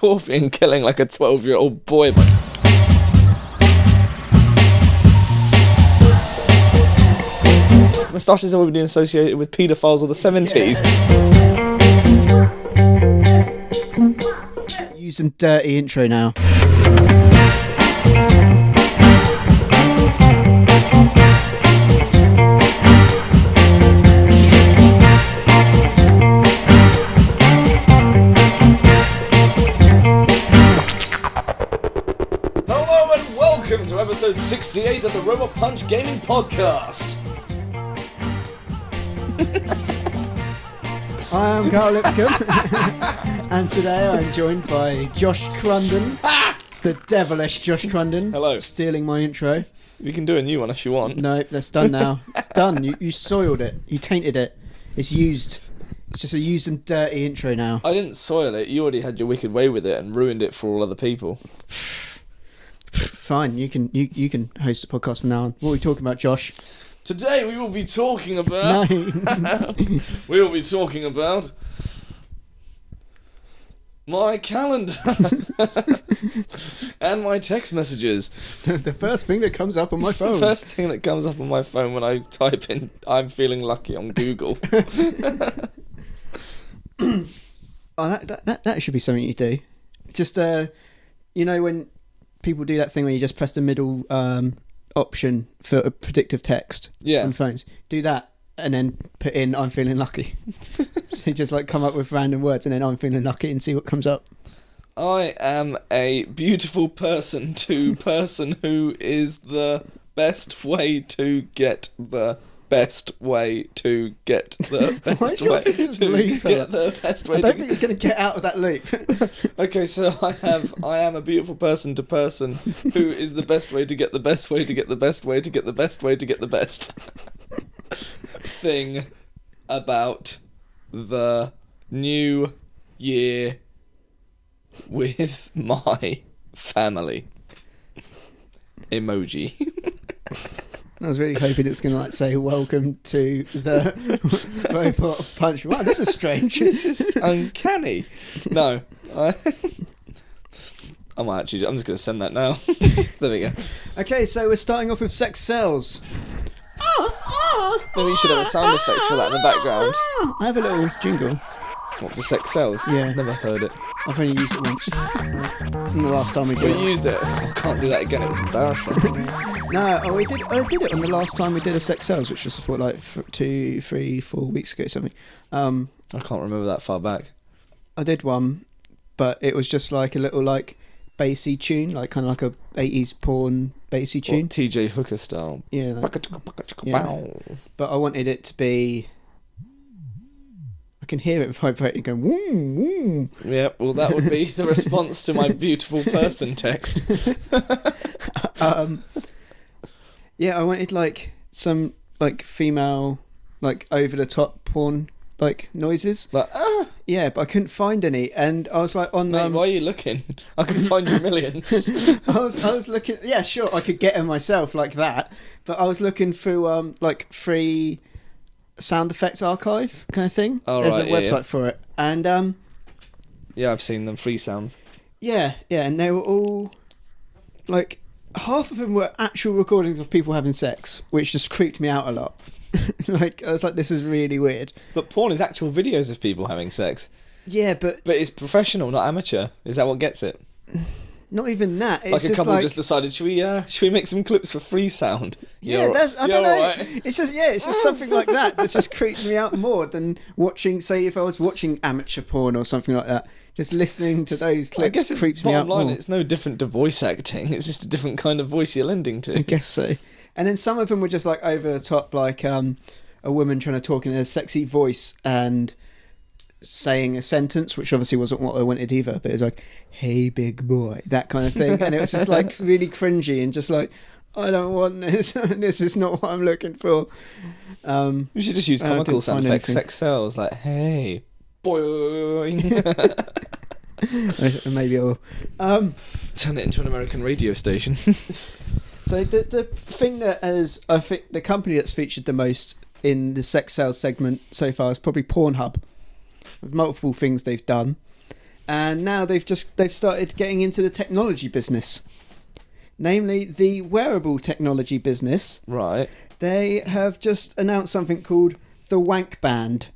coffee and killing like a 12-year-old boy. Moustaches have already been associated with paedophiles of the 70s. Using dirty intro now. Hello and welcome to episode 68 of the Robot Punch Gaming Podcast. I am Carl Lipscomb, and today I'm joined by Josh Crunden, the devilish Josh Crunden. Hello. Stealing my intro. You can do a new one if you want. No, that's done now. It's done. You soiled it. You tainted it. It's used. It's just a used and dirty intro now. I didn't soil it. You already had your wicked way with it and ruined it for all other people. Fine. You can host the podcast from now on. What are we talking about, Josh? Today we will be talking about... No. We will be talking about... my calendar. And my text messages. The first thing that comes up on my phone. The first thing that comes up on my phone when I type in "I'm feeling lucky" on Google. Oh, that should be something you do. Just you know when people do that thing where you just press the middle option for a predictive text on phones. Do that and then put in "I'm feeling lucky." So you just like come up with random words and then "I'm feeling lucky" and see what comes up. I am a beautiful person to person who is the best way to get the best way to get the best way to get the best way. I don't think it's going to get out of that loop. Okay, so I am a beautiful person to person who is the best way to get the best way to get the best way to get the best way to get the best thing about the new year with my family. Emoji. I was really hoping it was going to like say "Welcome to the Robot Punch." Wow, this is strange. This is uncanny. No, I'm just going to send that now. There we go. Okay, so we're starting off with sex sells. Maybe you should have a sound effect for that in the background. I have a little jingle. What, for sex sells? Yeah. I've never heard it. I've only used it once. And the last time we did We used it. I can't do that again. It was embarrassing. No, I did it on the last time we did a sex sales, which was what, like 2, 3, 4 weeks ago, something. I can't remember that far back. I did one, but it was just like a little like bassy tune, like kind of like a 80s porn bassy tune. What, TJ Hooker style. Yeah, but I wanted it to be. I can hear it vibrating, going woo woo. Yeah, well, that would be the response to my beautiful person text. Yeah, I wanted like some like female, like over the top porn like noises. Like Yeah, but I couldn't find any, and I was like on. Mate, why are you looking? I can find you millions. I was looking. Yeah, sure, I could get them myself like that, but I was looking through like free sound effects archive kind of thing. Oh, There's right, a website for it, and yeah, I've seen them. Free sounds. yeah, and they were all like half of them were actual recordings of people having sex, which just creeped me out a lot. Like I was like, this is really weird. But porn is actual videos of people having sex. Yeah, but it's professional, not amateur. Is that what gets it? not even that. It's like a just couple like, just decided, should we make some clips for free sound? Yeah, I don't know. Right. It's just something like that just creeps me out more than watching. Say if I was watching amateur porn or something like that, just listening to those clips I guess it's creeps me out line, more. It's no different to voice acting. It's just a different kind of voice you're lending to. I guess so. And then some of them were just like over the top, like a woman trying to talk in a sexy voice and saying a sentence, which obviously wasn't what I wanted either, but it was like, "Hey big boy," that kind of thing, and it was just like really cringy and just like, I don't want this. This is not what I'm looking for. You should just use comical sound effects. Sex sells, like, "Hey boy." Maybe I'll turn it into an American radio station. So the thing that I think the company that's featured the most in the sex sales segment so far is probably Pornhub, with multiple things they've done. and now they've started getting into the technology business, namely the wearable technology business. Right. They have just announced something called the Wank Band.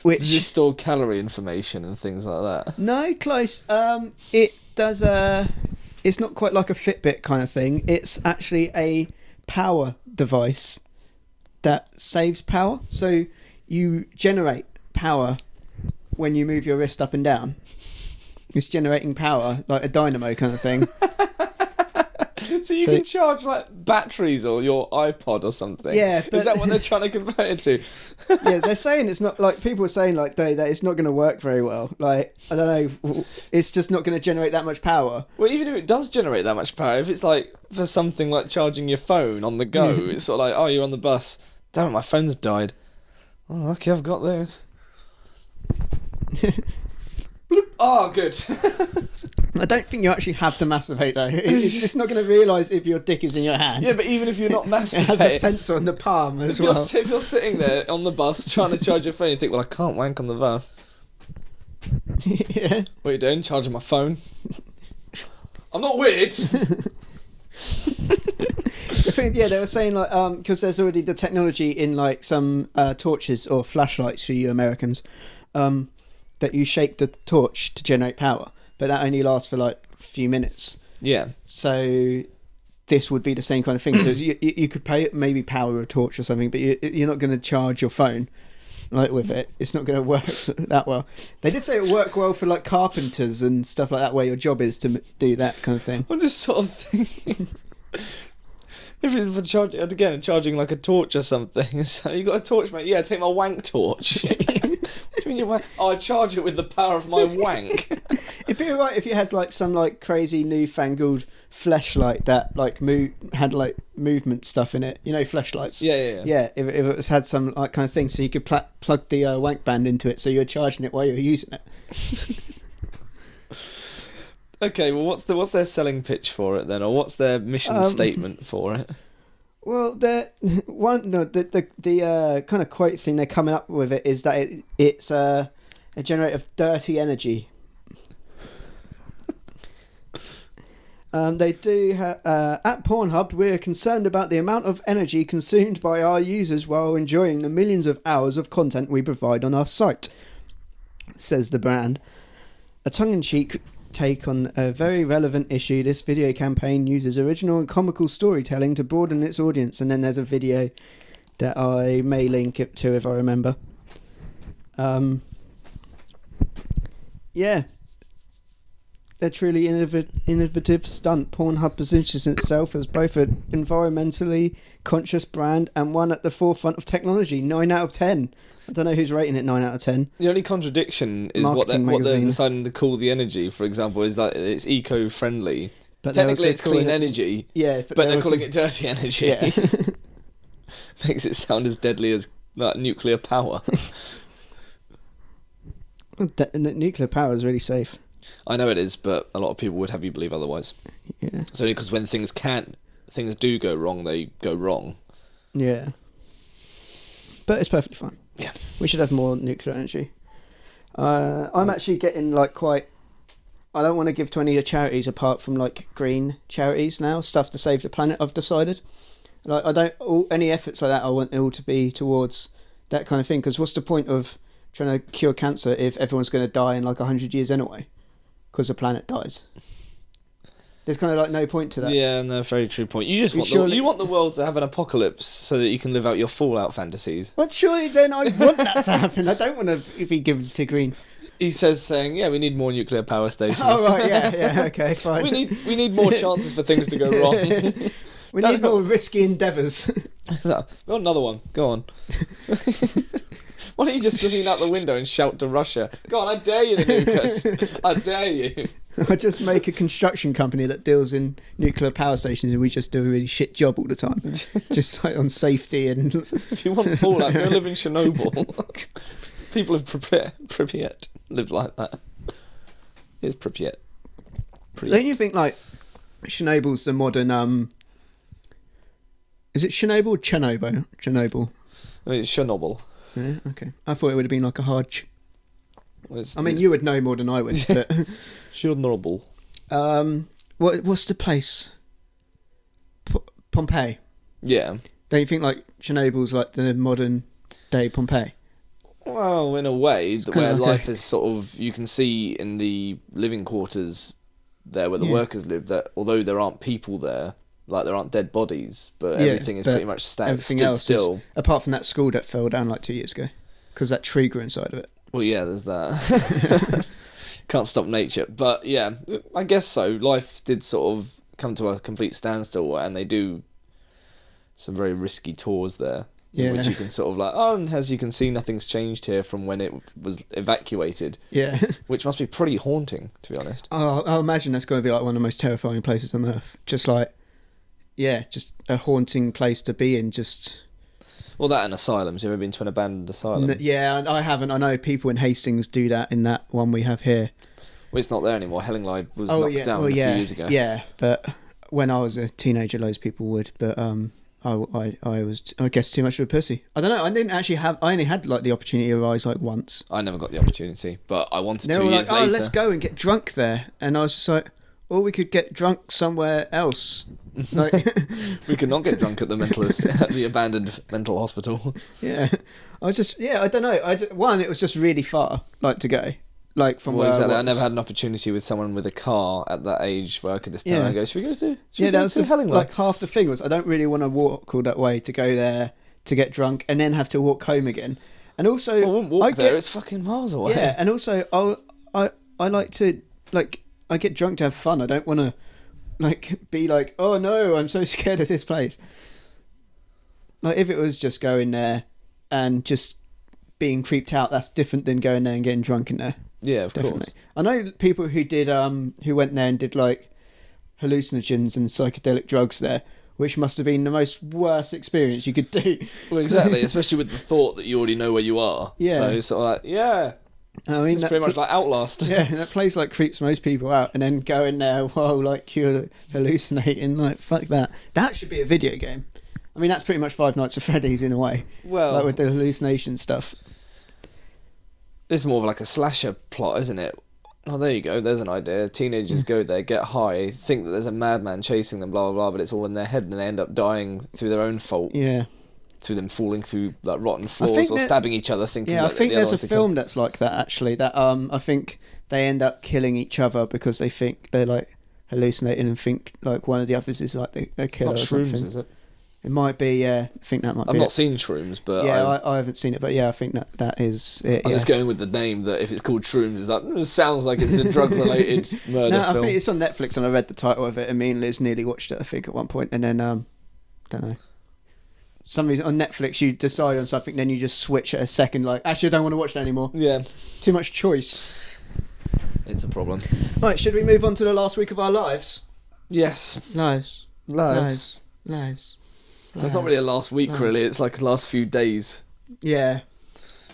Which does it store calorie information and things like that? No, close. It does. It's not quite like a Fitbit kind of thing. It's actually a power device that saves power. So you generate power when you move your wrist up and down. It's generating power like a dynamo kind of thing. So you can charge like batteries or your iPod or something. Yeah, but, is that what they're trying to convert it to? Yeah, they're saying it's not like people are saying like that it's not going to work very well. Like I don't know, it's just not going to generate that much power. Well, even if it does generate that much power, if it's like for something like charging your phone on the go, it's sort of like, oh, you're on the bus. Damn it, my phone's died. Oh, lucky I've got this. Bloop. Oh, good. I don't think you actually have to masturbate though. It's just not going to realise if your dick is in your hand. Yeah, but even if you're not masturbating, it has a sensor on the palm as well. If you're sitting there on the bus trying to charge your phone, you think, well, I can't wank on the bus. Yeah. What are you doing? Charging my phone? I'm not weird. I think, yeah, they were saying like because there's already the technology in like some torches or flashlights for you Americans, that you shake the torch to generate power, but that only lasts for like a few minutes. Yeah. So this would be the same kind of thing. So you could maybe power a torch or something, but you're not going to charge your phone like with it. It's not going to work that well. They did say it would work well for like carpenters and stuff like that, where your job is to do that kind of thing. I'm just sort of thinking, if it's for charging like a torch or something. So you got a torch, mate? Yeah, take my wank torch. What do you mean you wank? Oh, I charge it with the power of my wank. It'd be alright if you had like some like crazy newfangled fleshlight that like had like movement stuff in it. You know, fleshlights. Yeah. If it had some like kind of thing, so you could plug the wank band into it, so you're charging it while you're using it. Okay, well, what's their selling pitch for it then, or what's their mission statement for it? Well, the kind of quote thing they're coming up with it is that it's a generator of dirty energy. They do at Pornhub. We're concerned about the amount of energy consumed by our users while enjoying the millions of hours of content we provide on our site, says the brand. A tongue-in-cheek take on a very relevant issue, this video campaign uses original and comical storytelling to broaden its audience. And then there's a video that I may link it to if I remember. Yeah. A truly innovative stunt. Pornhub positions itself as both an environmentally conscious brand and one at the forefront of technology. 9 out of 10. I don't know who's rating it 9 out of 10. The only contradiction is what they're deciding to call the energy, for example, is that it's eco-friendly. But technically it's clean energy, but they're calling it dirty energy. Yeah. Makes it sound as deadly as nuclear power. Nuclear power is really safe. I know it is, but a lot of people would have you believe otherwise. Yeah. It's only because when things do go wrong, they go wrong. Yeah. But it's perfectly fine. Yeah. We should have more nuclear energy. I'm actually getting like I don't want to give to any charities apart from like green charities now, stuff to save the planet. I've decided. Like I don't any efforts like that. I want it all to be towards that kind of thing. Because what's the point of trying to cure cancer if everyone's going to die in like 100 years anyway? Because the planet dies. There's kind of like no point to that. Yeah, no, very true point. You just want the world to have an apocalypse so that you can live out your Fallout fantasies. Well, surely then I want that to happen. I don't want to be given to green. He saying, yeah, we need more nuclear power stations. Oh right, yeah, okay, fine. we need more chances for things to go wrong. We need more risky endeavours. Well, another one. Go on. Why don't you just lean out the window and shout to Russia? Go on, I dare you to nuke us. I dare you. I just make a construction company that deals in nuclear power stations and we just do a really shit job all the time. Just like on safety and... If you want fallout, go live in Chernobyl. People of Pripyat live like that. Here's Pripyat. Don't you think like Chernobyl's the modern... Is it Chernobyl or Chernobyl? I mean, it's Chernobyl. Yeah, okay. I thought it would have been like a hard You would know more than I would. But Chernobyl. What's the place? Pompeii. Yeah. Don't you think like Chernobyl's like the modern day Pompeii? Well, in a way, where life is sort of, you can see in the living quarters there where the workers live, that although there aren't people there, like there aren't dead bodies, but everything is pretty much stood still. Apart from that school that fell down like 2 years ago, because that tree grew inside of it. Well, yeah, there's that. Can't stop nature. But yeah, I guess so. Life did sort of come to a complete standstill, and they do some very risky tours there. Yeah. Which you can sort of like, and as you can see, nothing's changed here from when it was evacuated. Yeah. Which must be pretty haunting, to be honest. Oh, I imagine that's going to be like one of the most terrifying places on earth. Just like, just a haunting place to be in. Well, that and asylums. Have you ever been to an abandoned asylum? Yeah, I haven't. I know people in Hastings do that in that one we have here. Well, it's not there anymore. Hellingly was knocked down a few years ago. Yeah, but when I was a teenager, loads of people would. But I was, I guess, too much of a pussy. I don't know. I only had like the opportunity of eyes like once. I never got the opportunity, but I wanted 2 years later. Oh, let's go and get drunk there. And I was just like, or we could get drunk somewhere else. Like, we could not get drunk at the abandoned mental hospital. Yeah, I don't know. It was just really far, like to go. Like from where exactly. I never had an opportunity with someone with a car at that age where I could just tell and go, should we go to Hellingly? Like half the thing was I don't really want to walk all that way to go there to get drunk and then have to walk home again. And also, I wouldn't walk there. It's fucking miles away. Yeah, and also I like to like I get drunk to have fun. I don't want to like be like, oh no, I'm so scared of this place. Like if it was just going there and just being creeped out, that's different than going there and getting drunk in there. Yeah, of course. I know people who did who went there and did like hallucinogens and psychedelic drugs there, which must have been the most worst experience you could do. Well, exactly, especially with the thought that you already know where you are. Yeah. So it's sort of like, I mean, it's pretty much like Outlast. Yeah, that place like creeps most people out, and then go in there while like you're hallucinating, like fuck that. That should be a video game. I mean, that's pretty much Five Nights at Freddy's in a way. Well, like with the hallucination stuff. It's more of like a slasher plot, isn't it? Oh, there you go. There's an idea. Teenagers go there, get high, think that there's a madman chasing them, blah, blah, blah, but it's all in their head, and they end up dying through their own fault. Yeah. Through them falling through like rotten floors or stabbing each other, thinking. Yeah, I think there's a film that's like that actually. That I think they end up killing each other because they think they're like hallucinating and think like one of the others is like a killer. Not or shrooms, something. is it? It might be, I think that might be. I've not seen Shrooms, but I haven't seen it, but I think that is it. I'm just going with the name, that if it's called Shrooms, it's like, it sounds like it's a drug-related murder film. I think it's on Netflix, and I read the title of it, and me and Liz nearly watched it, I think, at one point, and then, don't know. Some reason on Netflix, you decide on something, then you just switch at a second, like, actually, I don't want to watch that anymore. Yeah. Too much choice. It's a problem. Right, should we move on to the last week of our lives? Yes. Lives. So it's not really a last week, really. It's like the last few days. Yeah.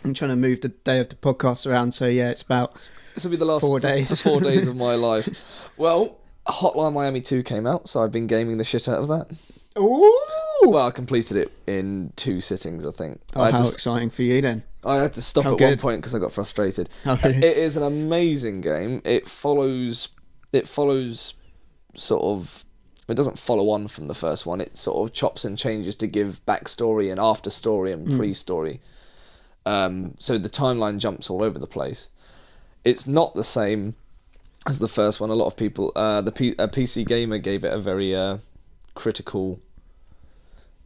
I'm trying to move the day of the podcast around, so it's about this will be the last 4 days. The 4 days of my life. Well, Hotline Miami 2 came out, so I've been gaming the shit out of that. Ooh! Well, I completed it in 2 sittings, I think. Oh, how exciting for you then. I had to stop one point because I got frustrated. Okay. It is an amazing game. It follows sort of... It doesn't follow on from the first one. It sort of chops and changes to give backstory and after story and pre-story. So the timeline jumps all over the place. It's not the same as the first one. A lot of people, a PC Gamer gave it a very critical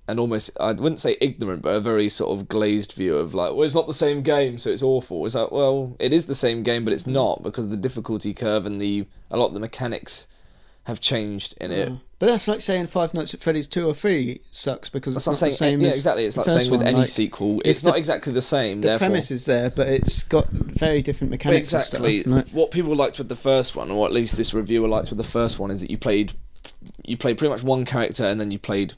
and almost, I wouldn't say ignorant, but a very sort of glazed view of like, well, it's not the same game, so it's awful. It's like, well, it is the same game, but it's not, because the difficulty curve and a lot of the mechanics have changed in it. But that's like saying Five Nights at Freddy's 2 or 3 sucks because it's not the same. Yeah, exactly. It's like saying with any sequel, it's not exactly the same. The premise is there, but it's got very different mechanics. Exactly. And stuff. What people liked with the first one, or at least this reviewer liked with the first one, is that you played pretty much one character and then you played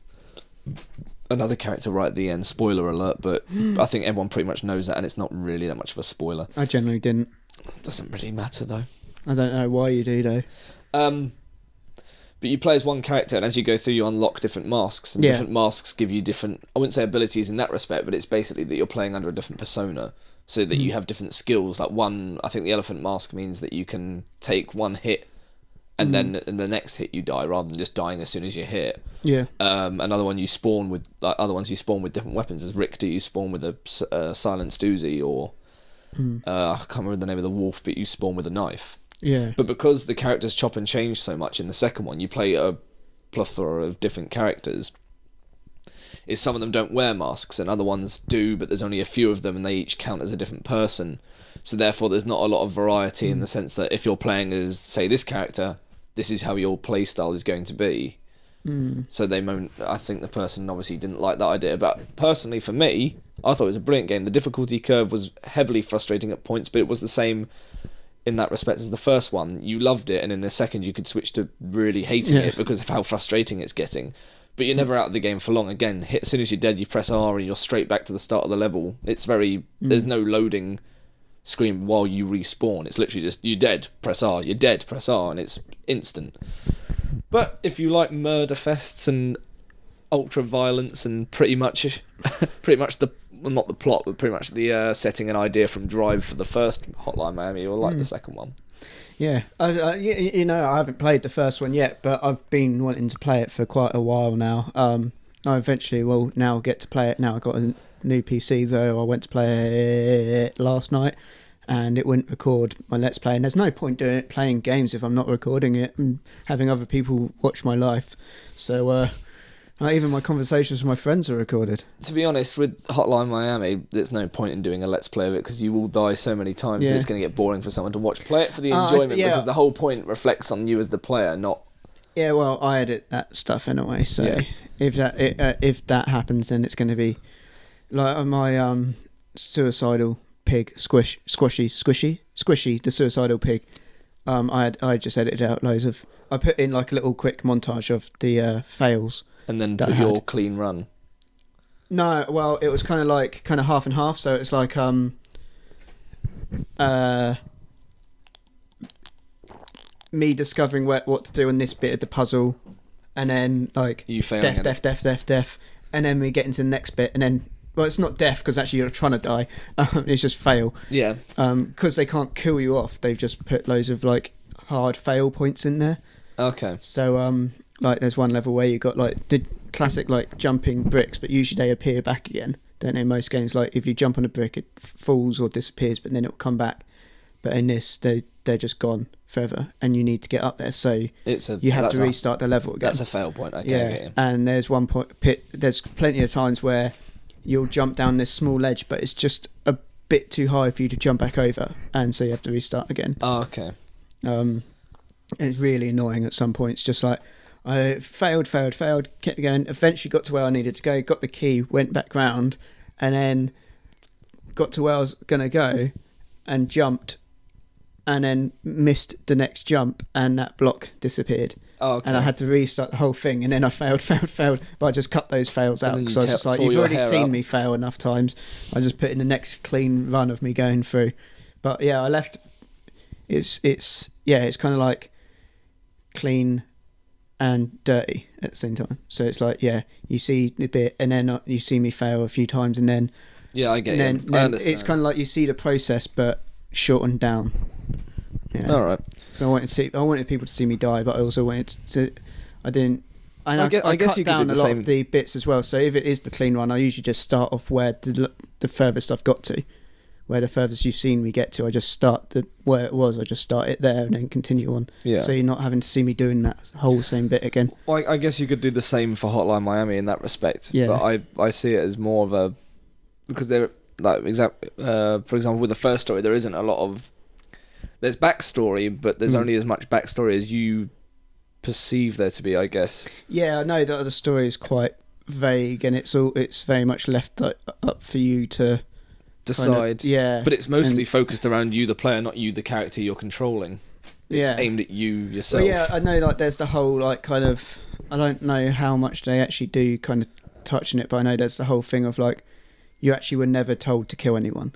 another character right at the end. Spoiler alert, but I think everyone pretty much knows that, and it's not really that much of a spoiler. I generally didn't. Doesn't really matter though. I don't know why you do though. But you play as one character, and as you go through, you unlock different masks, and different masks give you different, I wouldn't say abilities in that respect, but it's basically that you're playing under a different persona, so that you have different skills. Like one, I think the elephant mask means that you can take one hit, and then in the next hit you die, rather than just dying as soon as you hit. Yeah. Another one you spawn with, like other ones you spawn with different weapons. As Richter, you spawn with a silenced Uzi, or I can't remember the name of the wolf, but you spawn with a knife. Yeah. But because the characters chop and change so much in the second one, you play a plethora of different characters. Some of them don't wear masks, and other ones do, but there's only a few of them, and they each count as a different person. So therefore, there's not a lot of variety in the sense that if you're playing as, say, this character, this is how your play style is going to be. So I think the person obviously didn't like that idea. But personally, for me, I thought it was a brilliant game. The difficulty curve was heavily frustrating at points, but it was the same in that respect as the first one. You loved it, and in a second you could switch to really hating it because of how frustrating it's getting. But you're never out of the game for long. Again, as soon as you're dead, you press R and you're straight back to the start of the level. It's very there's no loading screen while you respawn. It's literally just, you're dead, press R, you're dead, press R, and it's instant. But if you like murder fests and ultra violence and pretty much the, well, not the plot, but pretty much the setting and idea from Drive for the first Hotline Miami, you'll like the second one. Yeah, I haven't played the first one yet, but I've been wanting to play it for quite a while now. I eventually will now get to play it. Now I've got a new PC, though. I went to play it last night, and it wouldn't record my Let's Play. And there's no point playing games if I'm not recording it and having other people watch my life. So even my conversations with my friends are recorded. To be honest, with Hotline Miami, there's no point in doing a Let's Play of it because you will die so many times that it's going to get boring for someone to watch. Play it for the enjoyment because the whole point reflects on you as the player, not... Yeah, well, I edit that stuff anyway, so if that happens, then it's going to be like my suicidal pig, Squishy, the suicidal pig. I just edited out loads of... I put in like a little quick montage of the fails. And then put your clean run. No, well, it was kind of half and half. So it's like me discovering what to do on this bit of the puzzle, and then like you failing death, and then we get into the next bit, and then it's not death because actually you're trying to die. It's just fail. Yeah. Because they can't kill you off. They've just put loads of like hard fail points in there. Okay. So like there's one level where you got like the classic like jumping bricks, but usually they appear back again. Don't know, in most games, like if you jump on a brick it falls or disappears, but then it'll come back. But in this they're just gone forever, and you need to get up there, so you have to restart the level again. That's a fail point. Okay, and there's one point there's plenty of times where you'll jump down this small ledge, but it's just a bit too high for you to jump back over, and so you have to restart again. It's really annoying at some points. Just like I failed, kept going, eventually got to where I needed to go, got the key, went back round, and then got to where I was going to go and jumped, and then missed the next jump, and that block disappeared. And I had to restart the whole thing, and then I failed, but I just cut those fails out because I was just like, you've already seen me fail enough times. I just put in the next clean run of me going through. But yeah, I left. It's kind of like clean and dirty at the same time. So it's like, you see a bit, and then you see me fail a few times, and then I get it. I understand. It's kind of like you see the process, but shortened down. Yeah. All right. So I wanted people to see me die, but I also wanted to. I didn't. And I guess cut you could down do a the lot same. of the bits as well. So if it is the clean run, I usually just start off where the furthest I've got to, where the furthest you've seen me get to. I just start where it was. I just start it there and then continue on. Yeah. So you're not having to see me doing that whole same bit again. Well, I guess you could do the same for Hotline Miami in that respect. Yeah. But I see it as more of a, because they're like for example, with the first story, there isn't a lot of. There's backstory, but there's only as much backstory as you perceive there to be, I guess. Yeah, I know that the story is quite vague, and it's very much left up for you to decide. Yeah, but it's mostly focused around you, the player, not you, the character you're controlling. It's aimed at you yourself. Well, yeah, I know. Like, there's the whole like kind of. I don't know how much they actually do kind of touch on it, but I know there's the whole thing of like, you actually were never told to kill anyone.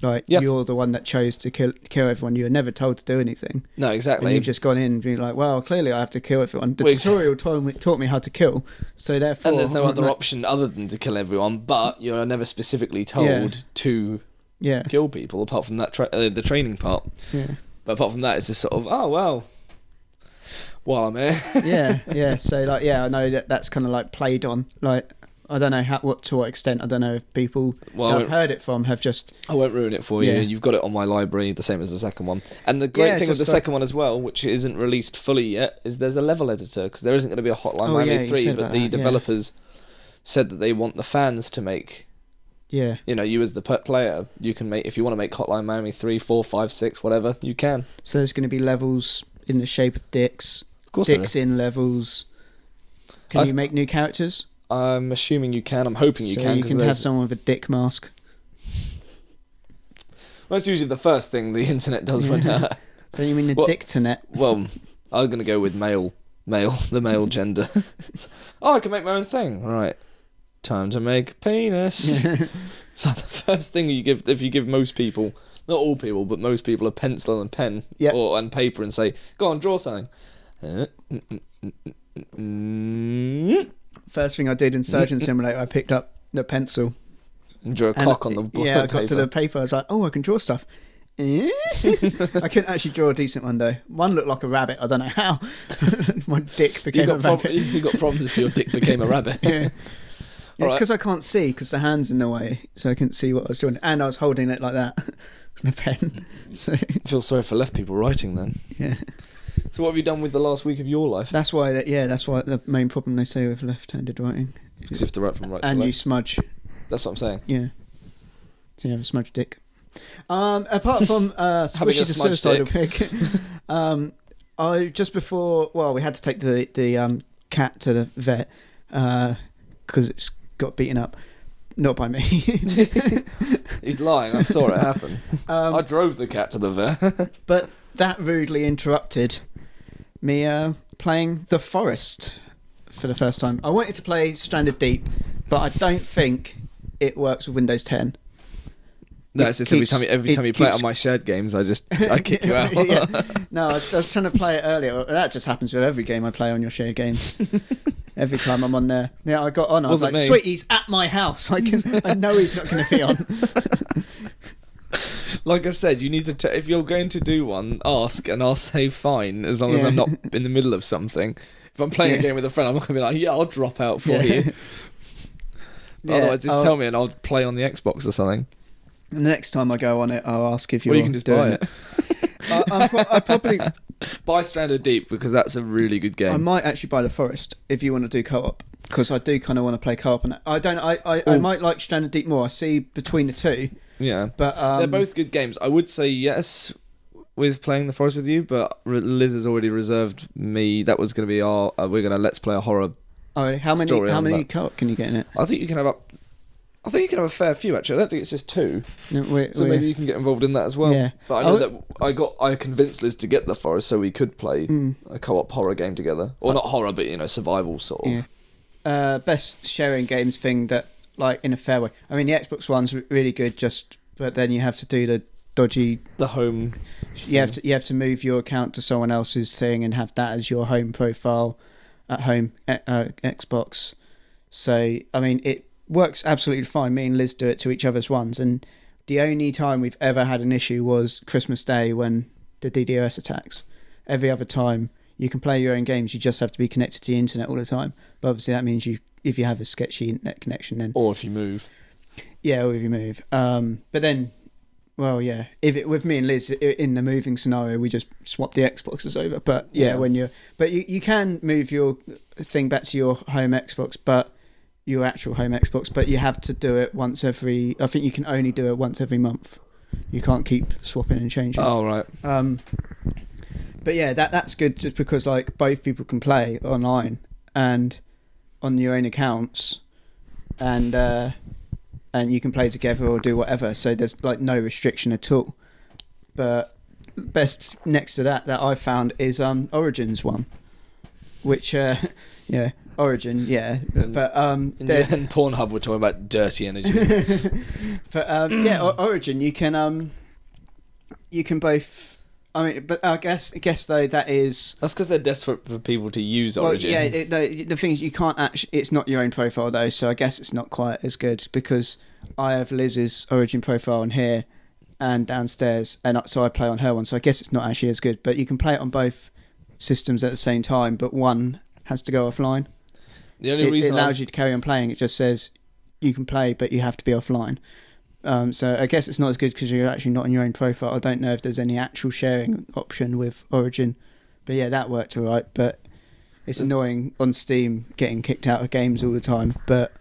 Like, you're the one that chose to kill everyone. You were never told to do anything. No, exactly. And you've just gone in and been like, well, clearly I have to kill everyone. The tutorial taught me how to kill, so therefore... And there's no other option other than to kill everyone, but you're never specifically told to kill people, apart from that the training part. Yeah. But apart from that, it's just sort of, oh, well, while I'm here. yeah. So, like, I know that's kind of, like, played on, like... I don't know to what extent. I don't know if people I've heard it from have just... I won't ruin it for you. You've got it on my library, the same as the second one. And the great thing with the second one as well, which isn't released fully yet, is there's a level editor, because there isn't going to be a Hotline Miami 3, but the developers said that they want the fans to make... Yeah. You know, you as the player, you can make... If you want to make Hotline Miami 3, 4, 5, 6, whatever, you can. So there's going to be levels in the shape of dicks. Of course dicks in levels. Can you make new characters? I'm assuming you can. I'm hoping you can. So you can have someone with a dick mask. Well, that's usually the first thing the internet does when... Don't you mean the dick-to-net? Well, I'm going to go with male, the male gender. Oh, I can make my own thing. All right. Time to make a penis. So the first thing you give, if you give most people, not all people, but most people, a pencil and pen and paper and say, go on, draw something. First thing I did in Surgeon Simulator, I picked up the pencil. And drew a cock on the board. Yeah, I got to the paper. I was like, oh, I can draw stuff. I couldn't actually draw a decent one, though. One looked like a rabbit. I don't know how. My dick became a rabbit. You got problems if your dick became a rabbit. Yeah. It's because I can't see, because the hand's in the way, so I couldn't see what I was doing. And I was holding it like that, with a pen. So I feel sorry for left people writing then. Yeah. So what have you done with the last week of your life? That's why the main problem they say with left-handed writing. Because you have to write from right to left. And you smudge. That's what I'm saying. Yeah. So you have a smudge dick. Apart from Squishy the Suicidal Pig, I just before we had to take the cat to the vet because it's got beaten up. Not by me. He's lying. I saw it happen. I drove the cat to the vet. But that rudely interrupted me playing The Forest for the first time. I wanted to play Stranded Deep, but I don't think it works with Windows 10. No, it's just every time you play it on my shared games, I kick you out. No, I was trying to play it earlier. That just happens with every game I play on your shared games. Every time I'm on there. Yeah, I got on. I was like, sweet, he's at my house. I know he's not going to be on. Like I said, you need to... if you're going to do one, ask, and I'll say fine, as long as I'm not in the middle of something. If I'm playing a game with a friend, I'm not going to be like, I'll drop out for you. Otherwise, just tell me and I'll play on the Xbox or something. The next time I go on it, I'll ask if you're you can just buy it. I probably... Buy Stranded Deep, because that's a really good game. I might actually buy The Forest if you want to do co-op, because I do kind of want to play co-op. And I might like Stranded Deep more. I see between the two. Yeah, but they're both good games. I would say yes with playing The Forest with you, but Liz has already reserved me. That was going to be our... we're going to let's play a horror. Oh, how many co-op can you get in it? I think you can have a fair few, actually. I don't think it's just 2. No, maybe you can get involved in that as well. Yeah. But I know that I convinced Liz to get The Forest so we could play a co-op horror game together. Or not horror, but survival sort of. Yeah. Best sharing games thing that, like, in a fair way. I mean, the Xbox One's really good, but then you have to do the dodgy... The home... You have to move your account to someone else's thing and have that as your home profile at home Xbox. So, I mean, it works absolutely fine. Me and Liz do it to each other's ones, and the only time we've ever had an issue was Christmas Day when the DDoS attacks. Every other time you can play your own games, you just have to be connected to the internet all the time. But obviously that means if you have a sketchy internet connection, then... Or if you move. Yeah, or if you move. But then, well, yeah, with me and Liz in the moving scenario, we just swap the Xboxes over. But you can move your thing back to your home Xbox, but your actual home Xbox, but you have to do it once every... I think you can only do it once every month. You can't keep swapping and changing. Oh, right. But yeah, that's good just because, like, both people can play online and on your own accounts, and you can play together or do whatever, so there's, like, no restriction at all. But best next to that I found is Origins one, which Origin, yeah, but and Pornhub were talking about dirty energy. But Origin, you can both. I mean, but I guess though that's because they're desperate for people to use Origin. Well, yeah, the thing is, you can't actually. It's not your own profile though, so I guess it's not quite as good because I have Liz's Origin profile on here and downstairs, and so I play on her one. So I guess it's not actually as good, but you can play it on both systems at the same time, but one has to go offline. The only reason it allows you to carry on playing. It just says you can play, but you have to be offline. So I guess it's not as good because you're actually not on your own profile. I don't know if there's any actual sharing option with Origin, but yeah, that worked alright. But it's annoying on Steam getting kicked out of games all the time. But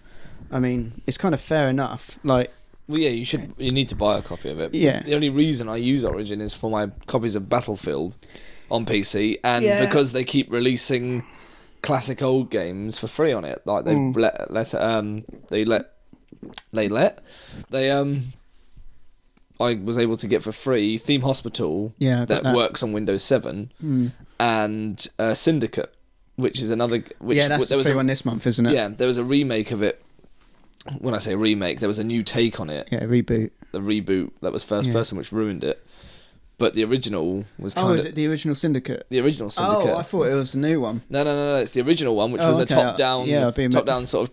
I mean, it's kind of fair enough. Like, well, yeah, you need to buy a copy of it. Yeah. The only reason I use Origin is for my copies of Battlefield on PC, and because they keep releasing classic old games for free on it. Like I was able to get for free Theme Hospital that works on Windows 7 and Syndicate, which is another... that's the free one this month, isn't it? Yeah, there was a remake of it. When I say remake, there was a new take on it. Yeah, reboot. The reboot that was first person, which ruined it. But the original was kind of... Oh, is it the original Syndicate? The original Syndicate. Oh, I thought it was the new one. No, it's the original one, which was a top-down sort of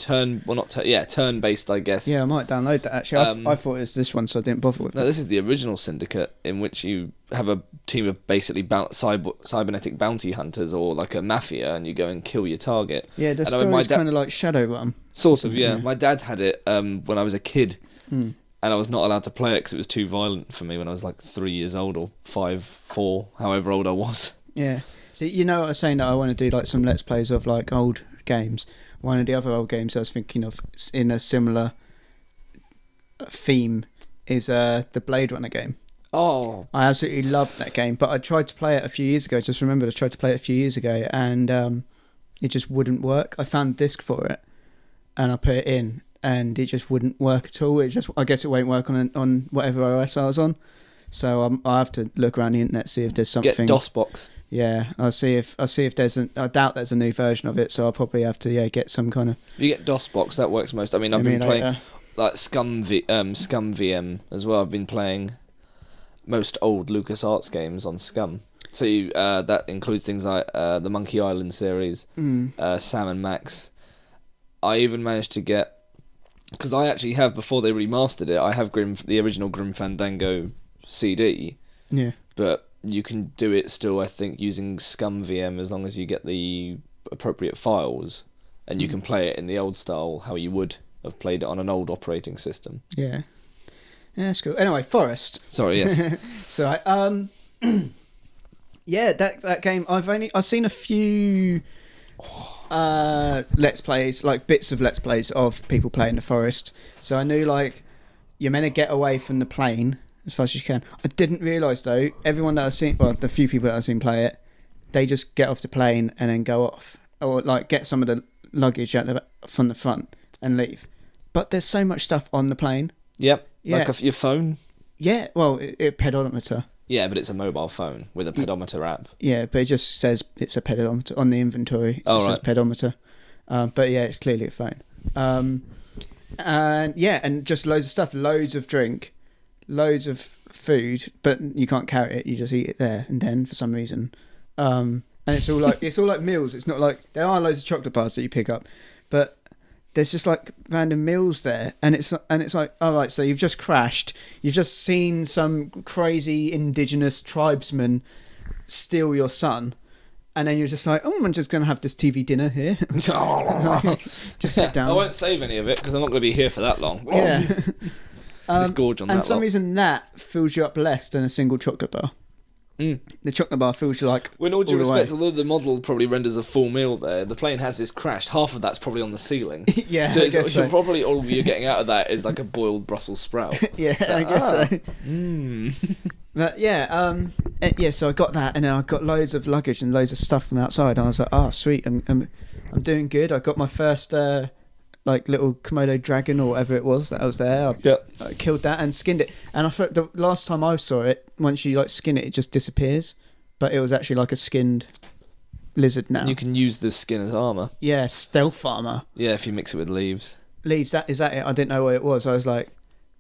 turn-based, I guess. Yeah, I might download that, actually. I thought it was this one, so I didn't bother with it. No, this is the original Syndicate, in which you have a team of basically cybernetic bounty hunters, or like a mafia, and you go and kill your target. Yeah, the story's kind of like Shadowrun. Sort of, yeah. My dad had it when I was a kid. And I was not allowed to play it because it was too violent for me when I was like 3 years old or 5, 4, however old I was. Yeah. So you know, I was saying that I want to do like some Let's Plays of like old games. One of the other old games I was thinking of in a similar theme is the Blade Runner game. Oh. I absolutely loved that game, but I tried to play it a few years ago. Just remembered I tried to play it a few years ago, and it just wouldn't work. I found a disc for it, and I put it in, and it just wouldn't work at all. I guess it won't work on whatever OS I was on. So I have to look around the internet, see if there's something. Get DOSBox. Yeah, I'll see if there's I doubt there's a new version of it, so I'll probably have to get some kind of. If you get DOSBox, that works most. I mean, I've been playing like Scum VM as well. I've been playing most old LucasArts games on Scum. So that includes things like the Monkey Island series, Sam and Max. I even managed to get, because I actually have, before they remastered it, I have the original Grim Fandango CD. Yeah. But you can do it still, I think, using Scum VM as long as you get the appropriate files, and you can play it in the old style how you would have played it on an old operating system. Yeah. Yeah, that's cool. Anyway, Forest. Sorry, yes. So yeah, that game I've seen a few Let's Plays, like bits of Let's Plays of people playing the Forest. So I knew like you're meant to get away from the plane as fast as you can. I didn't realise though, everyone that I've seen, well, the few people that I've seen play it, they just get off the plane and then go off, or like get some of the luggage out from the front and leave. But there's so much stuff on the plane. Yep. Yeah. Like your phone. Yeah. Well, pedometer. Yeah, but it's a mobile phone with a pedometer app. Yeah, but it just says it's a pedometer on the inventory. It says pedometer. But yeah, it's clearly a phone. And just loads of stuff, loads of drink, loads of food, but you can't carry it. You just eat it there and then for some reason. And it's all like meals. It's not like there are loads of chocolate bars that you pick up, but there's just like random meals there, and it's like, all right, so you've just crashed, you've just seen some crazy indigenous tribesman steal your son, and then you're just like, oh, I'm just going to have this TV dinner here. Just sit down. I won't save any of it because I'm not going to be here for that long. Yeah. Just gorge on that. And for some reason that fills you up less than a single chocolate bar. The chocolate bar feels like, with all due respect, although the model probably renders a full meal there, the plane has this crashed, half of that's probably on the ceiling. Yeah, so probably all you're getting out of that is like a boiled Brussels sprout. Yeah, I guess so. But yeah, so I got that, and then I got loads of luggage and loads of stuff from outside, and I was like, oh sweet, I'm doing good. I got my first like little Komodo dragon or whatever it was that was there. I killed that and skinned it, and I thought the last time I saw it, once you like skin it, it just disappears, but it was actually like a skinned lizard now. You can use the skin as armour. Yeah, stealth armour. Yeah, if you mix it with leaves. Leaves, is that it? I didn't know what it was. I was like,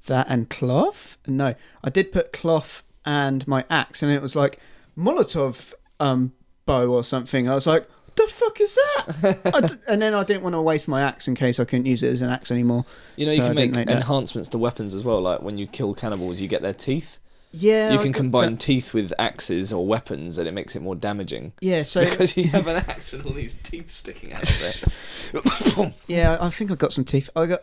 that and cloth? No. I did put cloth and my axe, and it was like Molotov bow or something. I was like, the fuck is that? And then I didn't want to waste my axe in case I couldn't use it as an axe anymore. You know, you can make enhancements to weapons as well. Like when you kill cannibals, you get their teeth. Yeah, you can combine teeth with axes or weapons, and it makes it more damaging. Yeah, so because you have an axe with all these teeth sticking out of it. Yeah, I think I've got some teeth. I got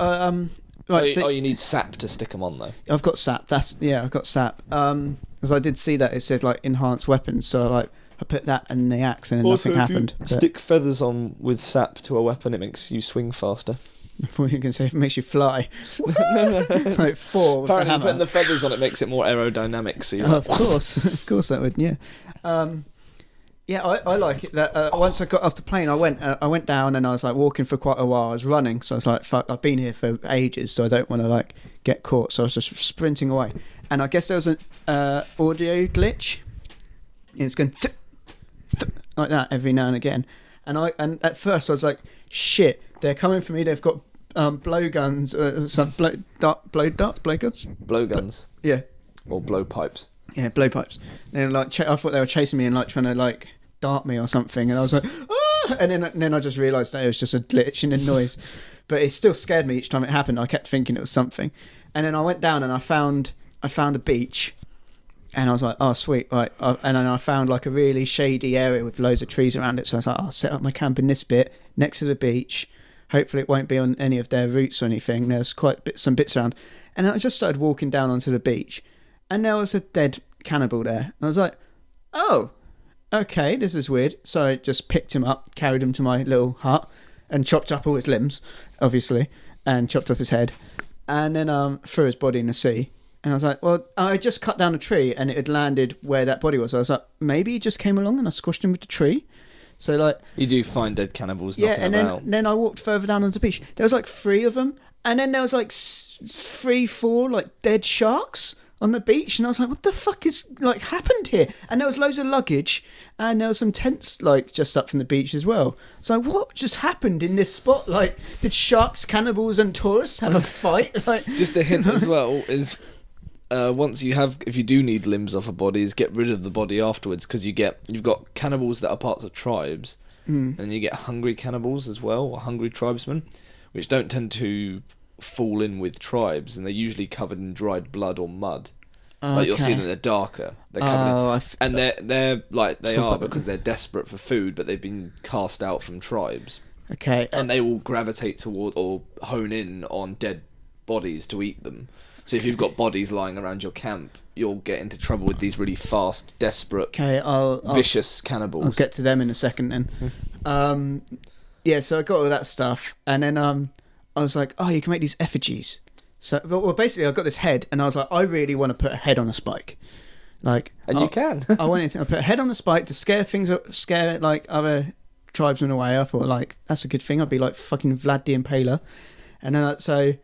right. You need sap to stick them on though. I've got sap. I've got sap. Because I did see that it said like enhanced weapons, so I put that in the axe, and also, nothing happened. Stick feathers on with sap to a weapon, it makes you swing faster. I thought you were going to say it makes you fly. No. Like four. Apparently, putting the feathers on it makes it more aerodynamic. So of course that would. Yeah, I like it. That once I got off the plane, I went down and I was like walking for quite a while. I was running, so I was like, "Fuck, I've been here for ages, so I don't want to like get caught." So I was just sprinting away, and I guess there was an audio glitch. It's going like that every now and again, and at first I was like, "Shit, they're coming for me. They've got blow guns, blow guns. Yeah, or blow pipes. Yeah, blow pipes. And like, I thought they were chasing me and like trying to like dart me or something, and I was like, ah! And then I just realised that it was just a glitch in the noise, but it still scared me each time it happened. I kept thinking it was something, and then I went down and I found a beach. And I was like, oh, sweet, right. And then I found like a really shady area with loads of trees around it. So I was like, I'll set up my camp in this bit next to the beach. Hopefully it won't be on any of their routes or anything. There's some bits around. And then I just started walking down onto the beach. And there was a dead cannibal there. And I was like, oh, okay, this is weird. So I just picked him up, carried him to my little hut, and chopped up all his limbs, obviously, and chopped off his head. And then threw his body in the sea. And I was like, well, I just cut down a tree and it had landed where that body was. So I was like, maybe he just came along and I squashed him with the tree. So like, you do find dead cannibals knocking about. Then I walked further down on the beach. There was like 3 of them. And then there was like 3, 4 like dead sharks on the beach. And I was like, what the fuck is like happened here? And there was loads of luggage and there was some tents like just up from the beach as well. So what just happened in this spot? Like, did sharks, cannibals and tourists have a fight? Like, just a hint as well is... if you do need limbs off a body, is get rid of the body afterwards, because you've got cannibals that are parts of tribes, and you get hungry cannibals as well, or hungry tribesmen, which don't tend to fall in with tribes, and they're usually covered in dried blood or mud. Okay. Like you'll see that they're darker. They're covered and they're like they are because they're desperate for food, but they've been cast out from tribes. Okay, and they will gravitate toward or hone in on dead bodies to eat them. So if you've got bodies lying around your camp, you'll get into trouble with these really fast, desperate, vicious cannibals. I'll get to them in a second then. Yeah, so I got all that stuff, and then I was like, oh, you can make these effigies. So, well, basically, I got this head, and I was like, I really want to put a head on a spike. Like, you can. I wanted to put a head on a spike to scare like other tribesmen away. I thought, like, that's a good thing. I'd be like fucking Vlad the Impaler. And then so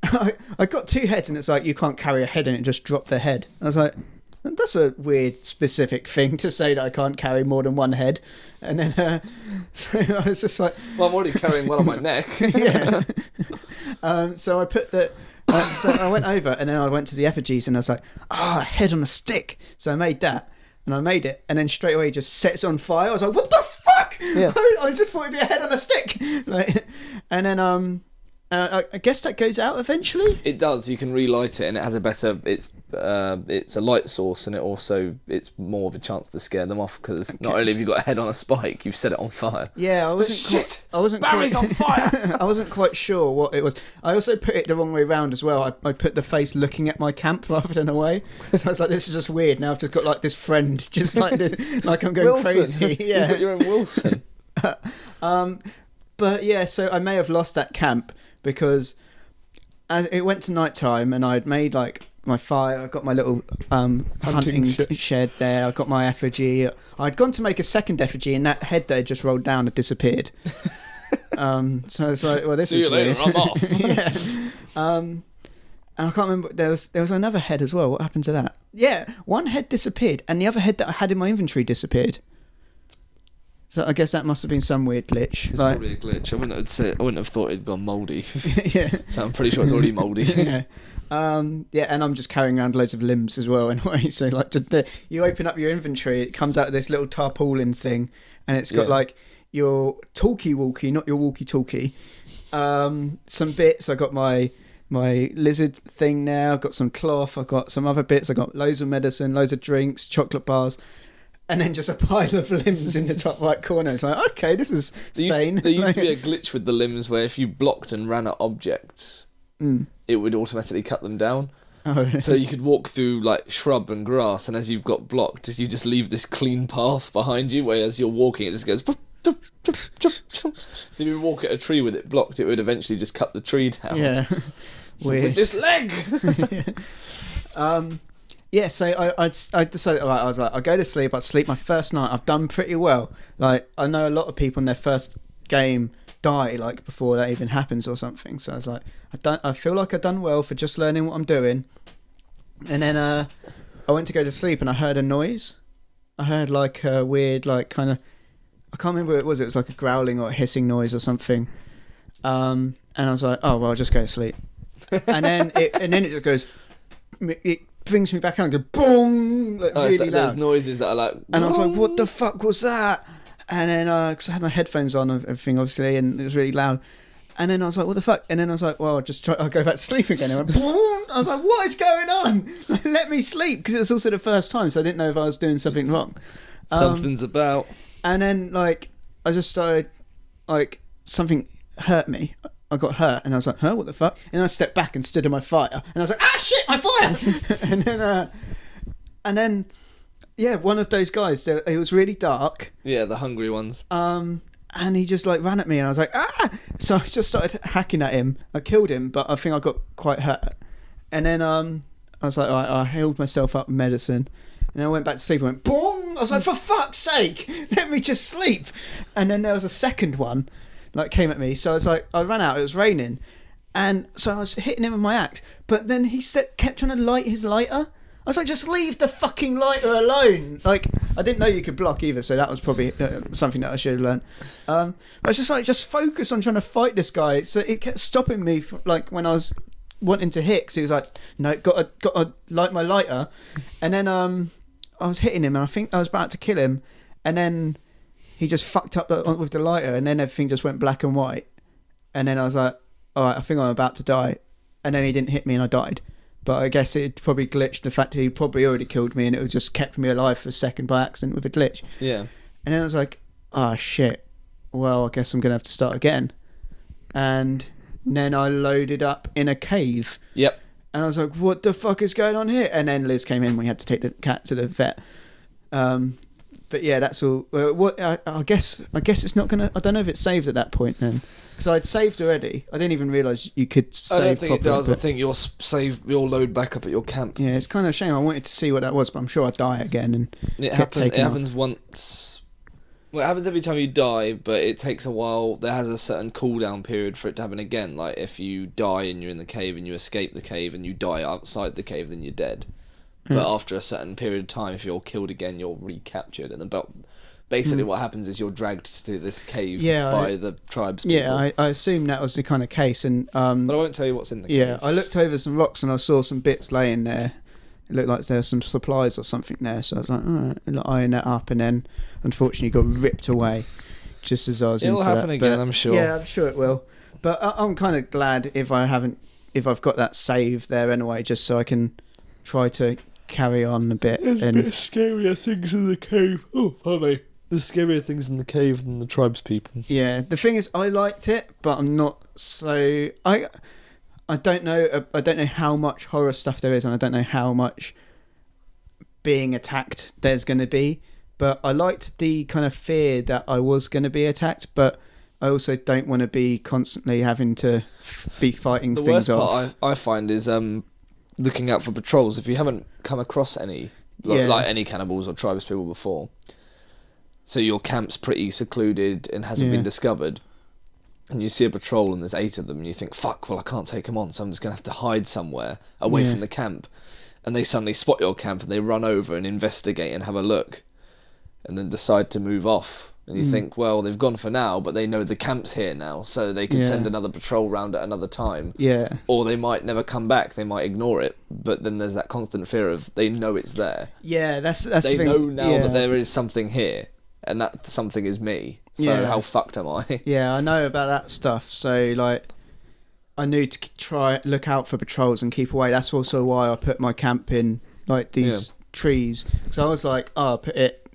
I got 2 heads, and it's like you can't carry a head in it, just drop the head. I was like, that's a weird specific thing to say, that I can't carry more than 1 head. And then so I was just like, well, I'm already carrying one on my neck. Yeah. So I put the so I went over, and then I went to the effigies, and I was like, a head on a stick. So I made that, and I made it, and then straight away it just sets on fire. I was like, what the fuck? Yeah. I just thought it'd be a head on a stick. Like, and then I guess that goes out eventually. It does. You can relight it, and it has a better. It's a light source, and it's more of a chance to scare them off, because not only have you got a head on a spike, you've set it on fire. Yeah, Barry's on fire. I wasn't quite sure what it was. I also put it the wrong way round as well. I put the face looking at my camp rather than away. So I was like, this is just weird. Now I've just got like this friend, just like this, like I'm going Wilson. crazy. Yeah, you've got your own Wilson. But yeah, so I may have lost that camp, because as it went to night time, and I'd made like my fire, I got my little hunting shed there, I got my effigy. I'd gone to make a second effigy, and that head there just rolled down and disappeared. So it's like, well, this is weird. I'm off. Yeah. And I can't remember, there was another head as well. What happened to that? Yeah, one head disappeared, and the other head that I had in my inventory disappeared. So I guess that must have been some weird glitch. It's probably a glitch. I wouldn't have thought it'd gone mouldy. Yeah. So I'm pretty sure it's already mouldy. Yeah. And I'm just carrying around loads of limbs as well anyway. So like, you open up your inventory, it comes out of this little tarpaulin thing, and it's got like your talkie-walkie, not your walkie-talkie. Some bits. I got my lizard thing now. I've got some cloth. I've got some other bits. I got loads of medicine, loads of drinks, chocolate bars. And then just a pile of limbs in the top right corner. It's like, okay, this is sane. There used to be a glitch with the limbs where if you blocked and ran at objects, it would automatically cut them down. Oh, really? So you could walk through like shrub and grass, and as you've got blocked, you just leave this clean path behind you, where as you're walking, it just goes... So if you walk at a tree with it blocked, it would eventually just cut the tree down. Yeah. Weird. With this leg! Yeah, so I decided, I was like, I'll go to sleep. I'll sleep my first night. I've done pretty well. Like, I know a lot of people in their first game die, like, before that even happens or something. So I was like, I feel like I've done well for just learning what I'm doing. And then I went to go to sleep and I heard a noise. I heard, like, a weird, like, kind of... I can't remember what it was. It was like a growling or a hissing noise or something. And I was like, oh, well, I'll just go to sleep. And then it just goes... It brings me back out and go boom, like really loud. There's noises that are like, and I was like, what the fuck was that? And then because I had my headphones on and everything obviously, and it was really loud. And then I was like, what the fuck? And then I was like, well, I'll go back to sleep again. And I went, boom. I was like, what is going on? Let me sleep, because it was also the first time, so I didn't know if I was doing something wrong. Something's about. And then like I just started, like, something hurt me. I got hurt, and I was like, huh, what the fuck? And I stepped back and stood in my fire, and I was like, ah, shit, my fire! and then, yeah, one of those guys, it was really dark. Yeah, the hungry ones. And he just, like, ran at me, and I was like, ah! So I just started hacking at him. I killed him, but I think I got quite hurt. And then I was like, I healed myself up with medicine, and I went back to sleep and went, boom! I was like, for fuck's sake, let me just sleep! And then there was a second one, like, came at me, so I was like, I ran out, it was raining, and so I was hitting him with my axe, but then he kept trying to light his lighter. I was like, just leave the fucking lighter alone. Like, I didn't know you could block either, so that was probably something that I should have learned. I was just like, just focus on trying to fight this guy. So it kept stopping me from, like, when I was wanting to hit, because he was like, no, got to light my lighter. And then I was hitting him, and I think I was about to kill him, and then he just fucked up with the lighter, and then everything just went black and white. And then I was like, all right, I think I'm about to die. And then he didn't hit me, and I died. But I guess it probably glitched the fact that he probably already killed me, and it was just kept me alive for a second by accident with a glitch. Yeah. And then I was like, oh, shit. Well, I guess I'm going to have to start again. And then I loaded up in a cave. Yep. And I was like, what the fuck is going on here? And then Liz came in. We had to take the cat to the vet. But yeah, that's all. I guess it's not gonna. I don't know if it saved at that point then, because I'd saved already. I didn't even realise you could save. I don't think properly, it does. I think you'll load back up at your camp. Yeah, it's kind of a shame. I wanted to see what that was, but I'm sure I'd die again and it happens once. Well, it happens every time you die, but it takes a while. There has a certain cooldown period for it to happen again. Like if you die and you're in the cave and you escape the cave and you die outside the cave, then you're dead. But after a certain period of time, if you're killed again, you're recaptured. And basically what happens is you're dragged to this cave by the tribes people. Yeah, I assume that was the kind of case. And but I won't tell you what's in the cave. Yeah, I looked over some rocks and I saw some bits laying there. It looked like there were some supplies or something there. So I was like, all right, I'll iron that up. And then, unfortunately, got ripped away just as I was into that. It'll happen again, I'm sure. Yeah, I'm sure it will. But I'm kind of glad if I've got that save there anyway, just so I can try to carry on a bit. There's a bit of scarier things in the cave. Oh, honey. There's scarier things in the cave than the tribes people. Yeah, the thing is, I liked it, but I'm not so... I don't know. I don't know how much horror stuff there is, and I don't know how much being attacked there's going to be. But I liked the kind of fear that I was going to be attacked, but I also don't want to be constantly having to be fighting things off. The worst part I find is... looking out for patrols. If you haven't come across any like any cannibals or tribes people before, so your camp's pretty secluded and hasn't been discovered, and you see a patrol and there's 8 of them, and you think, fuck, well, I can't take them on, so I'm just going to have to hide somewhere away from the camp. And they suddenly spot your camp and they run over and investigate and have a look and then decide to move off. And you think, well, they've gone for now, but they know the camp's here now, so they can send another patrol round at another time. Yeah. Or they might never come back, they might ignore it, but then there's that constant fear of they know it's there. Yeah, that's they know now that there is something here, and that something is me. So how fucked am I? Yeah, I know about that stuff. So, like, I need to look out for patrols and keep away. That's also why I put my camp in, like, these trees. Because I was like, I'll put it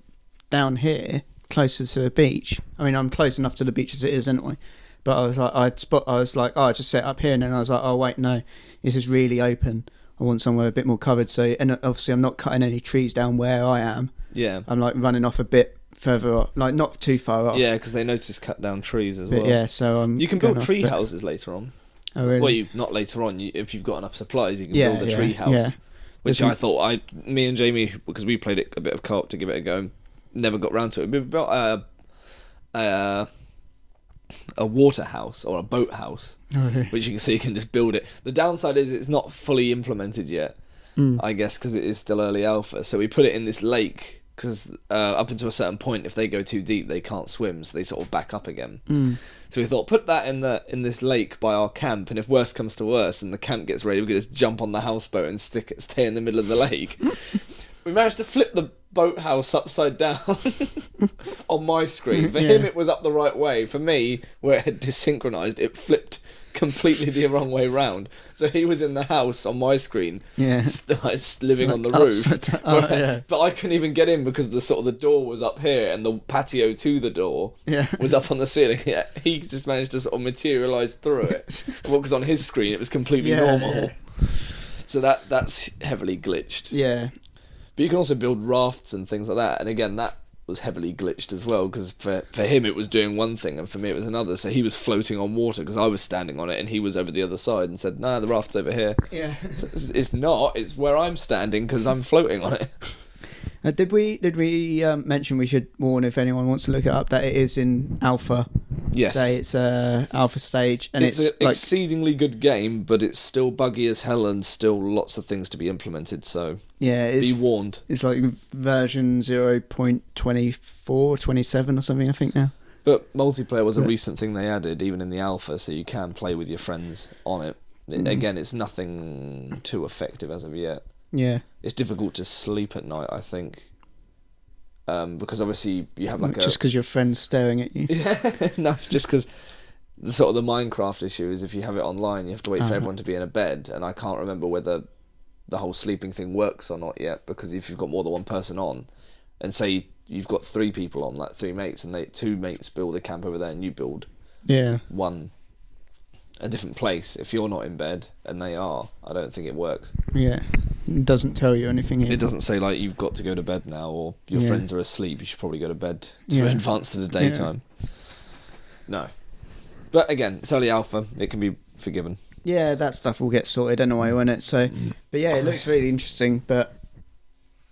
down here, closer to the beach. I mean, I'm close enough to the beach as it is anyway. But I was like, I just set up here, and then I was like, oh wait, no, this is really open. I want somewhere a bit more covered. So, and obviously, I'm not cutting any trees down where I am. Yeah, I'm like running off a bit further off, like not too far off. Yeah, because they notice cut down trees as well. Yeah, so you can build tree houses later on. Oh really? Well, not later on. If you've got enough supplies, you can build a tree house. Yeah. Which I thought me and Jamie, because we played it a bit of co-op to give it a go, never got round to it. We built a water house or a boat house, which you can just build it. The downside is it's not fully implemented yet, I guess, because it is still early alpha. So we put it in this lake because up until a certain point, if they go too deep, they can't swim, so they sort of back up again. So we thought, put that in this lake by our camp, and if worse comes to worse and the camp gets ready, we could just jump on the houseboat and stay in the middle of the lake. We managed to flip the boathouse upside down on my screen. For him, it was up the right way. For me, where it had desynchronized, it flipped completely the wrong way round. So he was in the house on my screen, living on the roof. But I couldn't even get in because the door was up here and the patio to the door was up on the ceiling. Yeah, he just managed to sort of materialise through it. Well, because on his screen it was completely normal. Yeah. So that's heavily glitched. Yeah. But you can also build rafts and things like that. And again, that was heavily glitched as well, because for him it was doing one thing and for me it was another. So he was floating on water because I was standing on it and he was over the other side and said, "No, the raft's over here." Yeah. So it's not. It's where I'm standing because I'm floating on it. Did we mention we should warn if anyone wants to look it up that it is in alpha? Yes. Say it's alpha stage, and it's an exceedingly good game, but it's still buggy as hell and still lots of things to be implemented. So be warned. It's like version 0.24, 27 or something, I think now. But multiplayer was a recent thing they added, even in the alpha, so you can play with your friends on it. Again, it's nothing too effective as of yet. Yeah. It's difficult to sleep at night, I think. Because obviously you have just because your friend's staring at you. Yeah, no, just because the Minecraft issue is if you have it online, you have to wait for everyone to be in a bed, and I can't remember whether the whole sleeping thing works or not yet. Because if you've got more than one person on, and say you've got 3 people on, like 3 mates, and 2 mates build a camp over there, and you build a different place. If you're not in bed and they are, I don't think it works. Yeah. It doesn't tell you anything. It doesn't say like you've got to go to bed now, or your friends are asleep, you should probably go to bed to advance to the daytime. No. But again, it's early alpha, it can be forgiven. Yeah, that stuff will get sorted anyway, won't it? So but yeah, it looks really interesting, but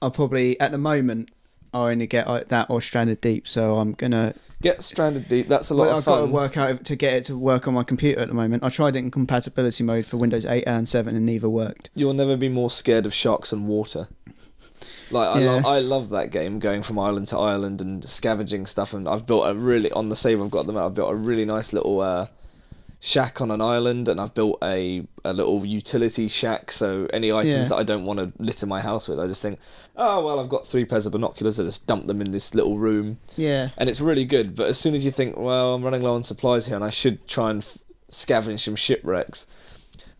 I'll probably at the moment I only get that or Stranded Deep, so I'm gonna get Stranded Deep. That's a lot of fun. I've got to work out to get it to work on my computer at the moment. I tried it in compatibility mode for Windows 8 and 7, and neither worked. You'll never be more scared of sharks and water. Like I love that game, going from island to island and scavenging stuff. And I've built on the save I've got at the moment, I've built a really nice little shack on an island, and I've built a little utility shack, so any items that I don't want to litter my house with, I just think, oh well, I've got 3 pairs of binoculars, I just dump them in this little room, and it's really good. But as soon as you think, well, I'm running low on supplies here and I should try and scavenge some shipwrecks,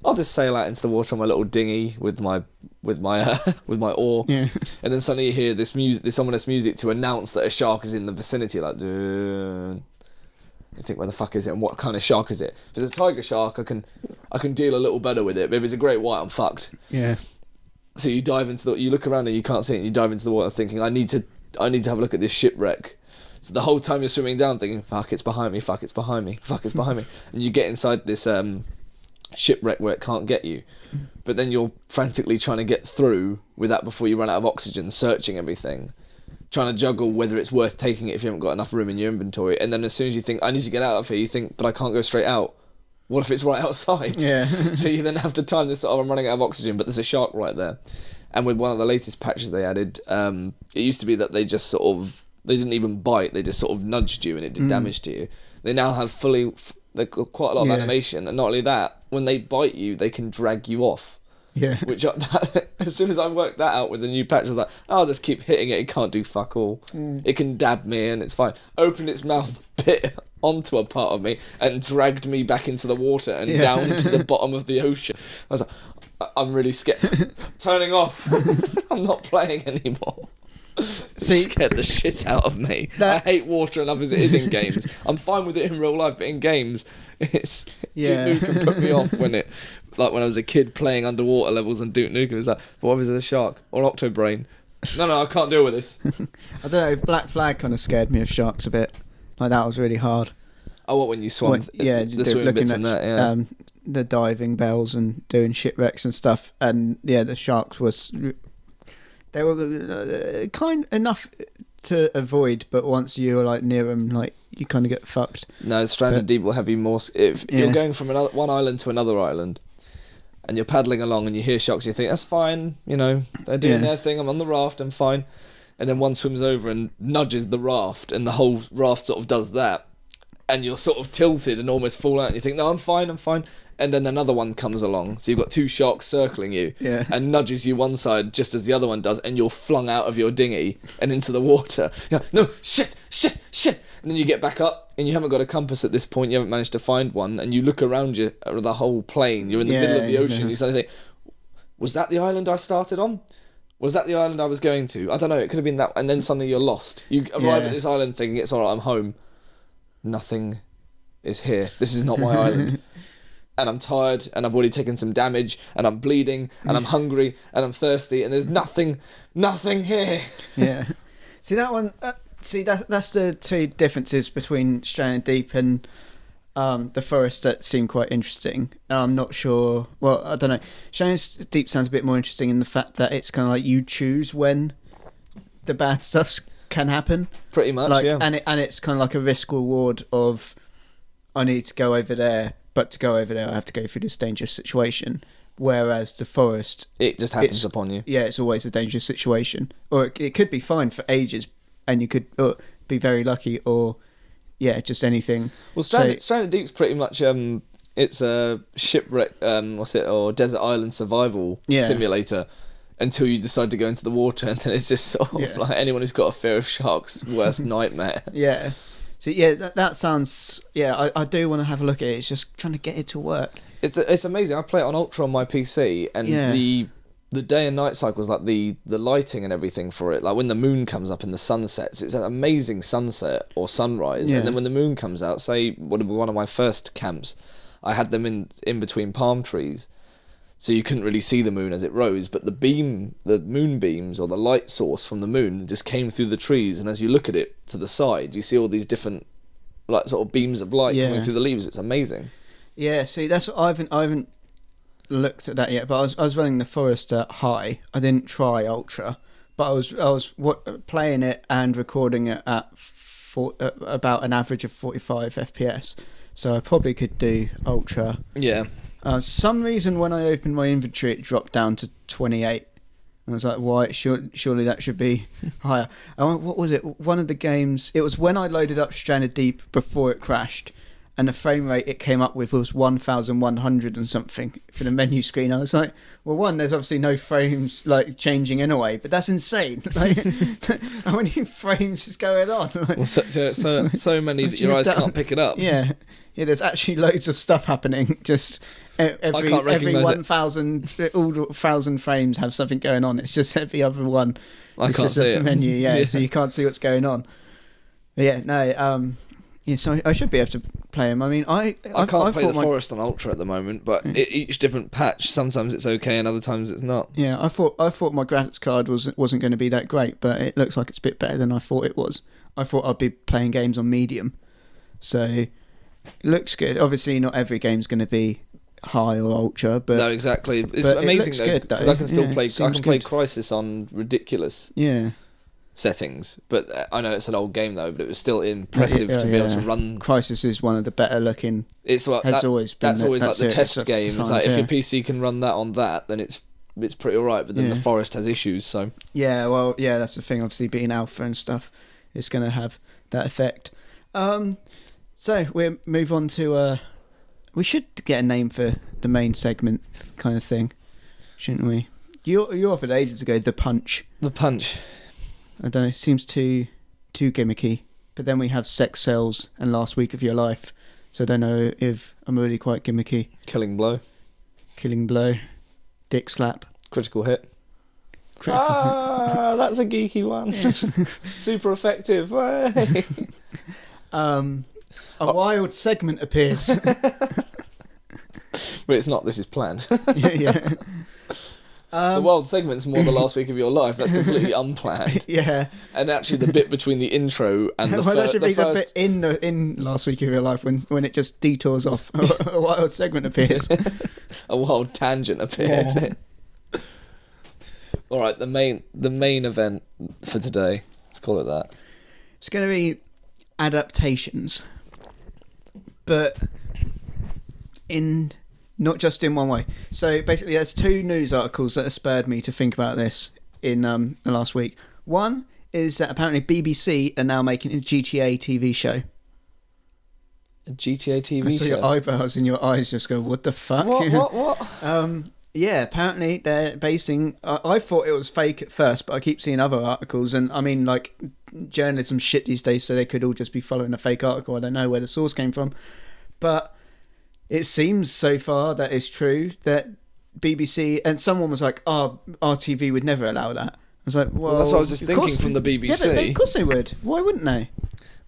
I'll just sail out into the water on my little dinghy with my oar, and then suddenly you hear this ominous music to announce that a shark is in the vicinity, like dude. You think, where the fuck is it, and what kind of shark is it? If it's a tiger shark, I can deal a little better with it. But if it's a great white, I'm fucked. Yeah. So you dive into you look around and you can't see it. And you dive into the water thinking, I need to have a look at this shipwreck. So the whole time you're swimming down, thinking, fuck, it's behind me. Fuck, it's behind me. Fuck, it's behind me. And you get inside this shipwreck where it can't get you. But then you're frantically trying to get through with that before you run out of oxygen, searching everything, trying to juggle whether it's worth taking it if you haven't got enough room in your inventory. And then as soon as you think, I need to get out of here, you think, but I can't go straight out. What if it's right outside? Yeah. So you then have to time this, I'm running out of oxygen, but there's a shark right there. And with one of the latest patches they added, it used to be that they just sort of They didn't even bite. They just sort of nudged you and it did damage to you. They now have they've got quite a lot of animation. And not only that, when they bite you, they can drag you off. Yeah. Which, as soon as I worked that out with the new patch, I was like, I'll just keep hitting it. It can't do fuck all. It can dab me and it's fine. Opened its mouth, bit onto a part of me and dragged me back into the water and down to the bottom of the ocean. I was like, I'm really scared. Turning off. I'm not playing anymore. See, scared the shit out of me. I hate water enough as it is in games. I'm fine with it in real life, but in games, it's Duke Nukem put me off when I was a kid playing underwater levels on Duke Nukem. It was like, what if there's a shark or an octobrain? No, I can't deal with this. I don't know. Black Flag kind of scared me of sharks a bit. Like that was really hard. Oh, what, when you swam? The swimming bits and that. Yeah. The diving bells and doing shipwrecks and stuff, and the sharks they were kind enough to avoid, but once you were like near them, like you kind of get fucked. No, Stranded Deep will have you more. If you're going from one island to another island, and you're paddling along and you hear sharks, you think that's fine. They're doing their thing. I'm on the raft. I'm fine. And then one swims over and nudges the raft, and the whole raft sort of does that, and you're sort of tilted and almost fall out. And you think, no, I'm fine. And then another one comes along, so you've got two sharks circling you, and nudges you one side just as the other one does, and you're flung out of your dinghy and into the water. You're like, no, shit, and then you get back up, and you haven't got a compass at this point. You haven't managed to find one, and you look around you at the whole plane. You're in the middle of the ocean. You suddenly think, was that the island I started on? Was that the island I was going to? I don't know. It could have been that. And then suddenly you're lost. You arrive at this island thinking it's all right. I'm home. Nothing is here. This is not my island. And I'm tired, and I've already taken some damage, and I'm bleeding, and I'm hungry, and I'm thirsty, and there's nothing here. Yeah. See that one? That's the two differences between Stranded Deep and the Forest that seem quite interesting. I'm not sure. Well, I don't know. Stranded Deep sounds a bit more interesting in the fact that it's kind of like you choose when the bad stuff can happen. Pretty much, yeah. And it's kind of like a risk reward of I need to go over there. But to go over there, I have to go through this dangerous situation. Whereas the Forest, it just happens upon you. Yeah, it's always a dangerous situation. Or it could be fine for ages, and you could be very lucky, or just anything. Well, Stranded Deep's pretty much it's a shipwreck, or desert island survival simulator. Until you decide to go into the water, and then it's just sort of like anyone who's got a fear of sharks' worst nightmare. Yeah. So that sounds. I do want to have a look at it. It's just trying to get it to work. It's amazing. I play it on Ultra on my PC, and the day and night cycles, like the lighting and everything for it. Like when the moon comes up and the sun sets, it's an amazing sunset or sunrise. And then when the moon comes out, say one of my first camps, I had them in between palm trees. So you couldn't really see the moon as it rose, but the moon beams or the light source from the moon just came through the trees, and as you look at it to the side, you see all these different like sort of beams of light coming through the leaves. It's amazing. Yeah, see, that's what I haven't looked at that yet, but I was running the Forest at high. I didn't try Ultra, but I was playing it and recording it at about an average of 45 FPS. So I probably could do Ultra. Yeah. Some reason when I opened my inventory, it dropped down to 28. I was like, why? Surely that should be higher. What was it? One of the games. It was when I loaded up Stranded Deep before it crashed, and the frame rate it came up with was 1,100 and something for the menu screen. I was like, well, there's obviously no frames like changing anyway, but that's insane. Like, how many frames is going on? Like, well, so many that your eyes can't pick it up. Yeah, there's actually loads of stuff happening. Just every 1,000 all 1,000 frames have something going on. It's just every other one. I can't see it. Menu, yeah, so you can't see what's going on. But so I should be able to play them. I mean, I can't play the Forest on Ultra at the moment, but each different patch, sometimes it's okay and other times it's not. Yeah, I thought my graphics card wasn't going to be that great, but it looks like it's a bit better than I thought it was. I thought I'd be playing games on medium, so it looks good. Obviously, not every game's going to be high or Ultra, but no, exactly. It's amazing though, because I can still play. I can play Crysis on ridiculous settings, but I know it's an old game though, but it was still impressive to be able to run. Crysis is one of the better looking. It's like that's always like the test game. It's like if your PC can run that on that, then it's pretty alright. But then the Forest has issues, so that's the thing. Obviously, being alpha and stuff, it's going to have that effect. So we'll move on to we should get a name for the main segment kind of thing, shouldn't we? You offered ages ago the punch. The punch. I don't know, it seems too gimmicky. But then we have sex cells and last week of your life, so I don't know if I'm really quite gimmicky. Killing blow, dick slap, critical hit. That's a geeky one. Super effective. A wild segment appears. But it's not. This is planned. Yeah. The wild segment's more the last week of your life. That's completely unplanned. Yeah. And actually, the bit between the intro and the that should be the first... bit in last week of your life when it just detours off. A wild segment appears. A wild tangent appeared. Yeah. All right, the main event for today. Let's call it that. It's going to be adaptations, but not just in one way. So basically, there's 2 news articles that have spurred me to think about this in the last week. One is that apparently BBC are now making a GTA TV show. A GTA TV show? I saw your eyebrows and your eyes just go, what the fuck? What? Yeah, apparently they're basing... I thought it was fake at first, but I keep seeing other articles, and I mean, like, journalism shit these days, so they could all just be following a fake article. I don't know where the source came from. But it seems so far that it's true that BBC... And someone was like, RTV would never allow that. I was like, well... that's what I was just thinking from the BBC. Yeah, but of course they would. Why wouldn't they?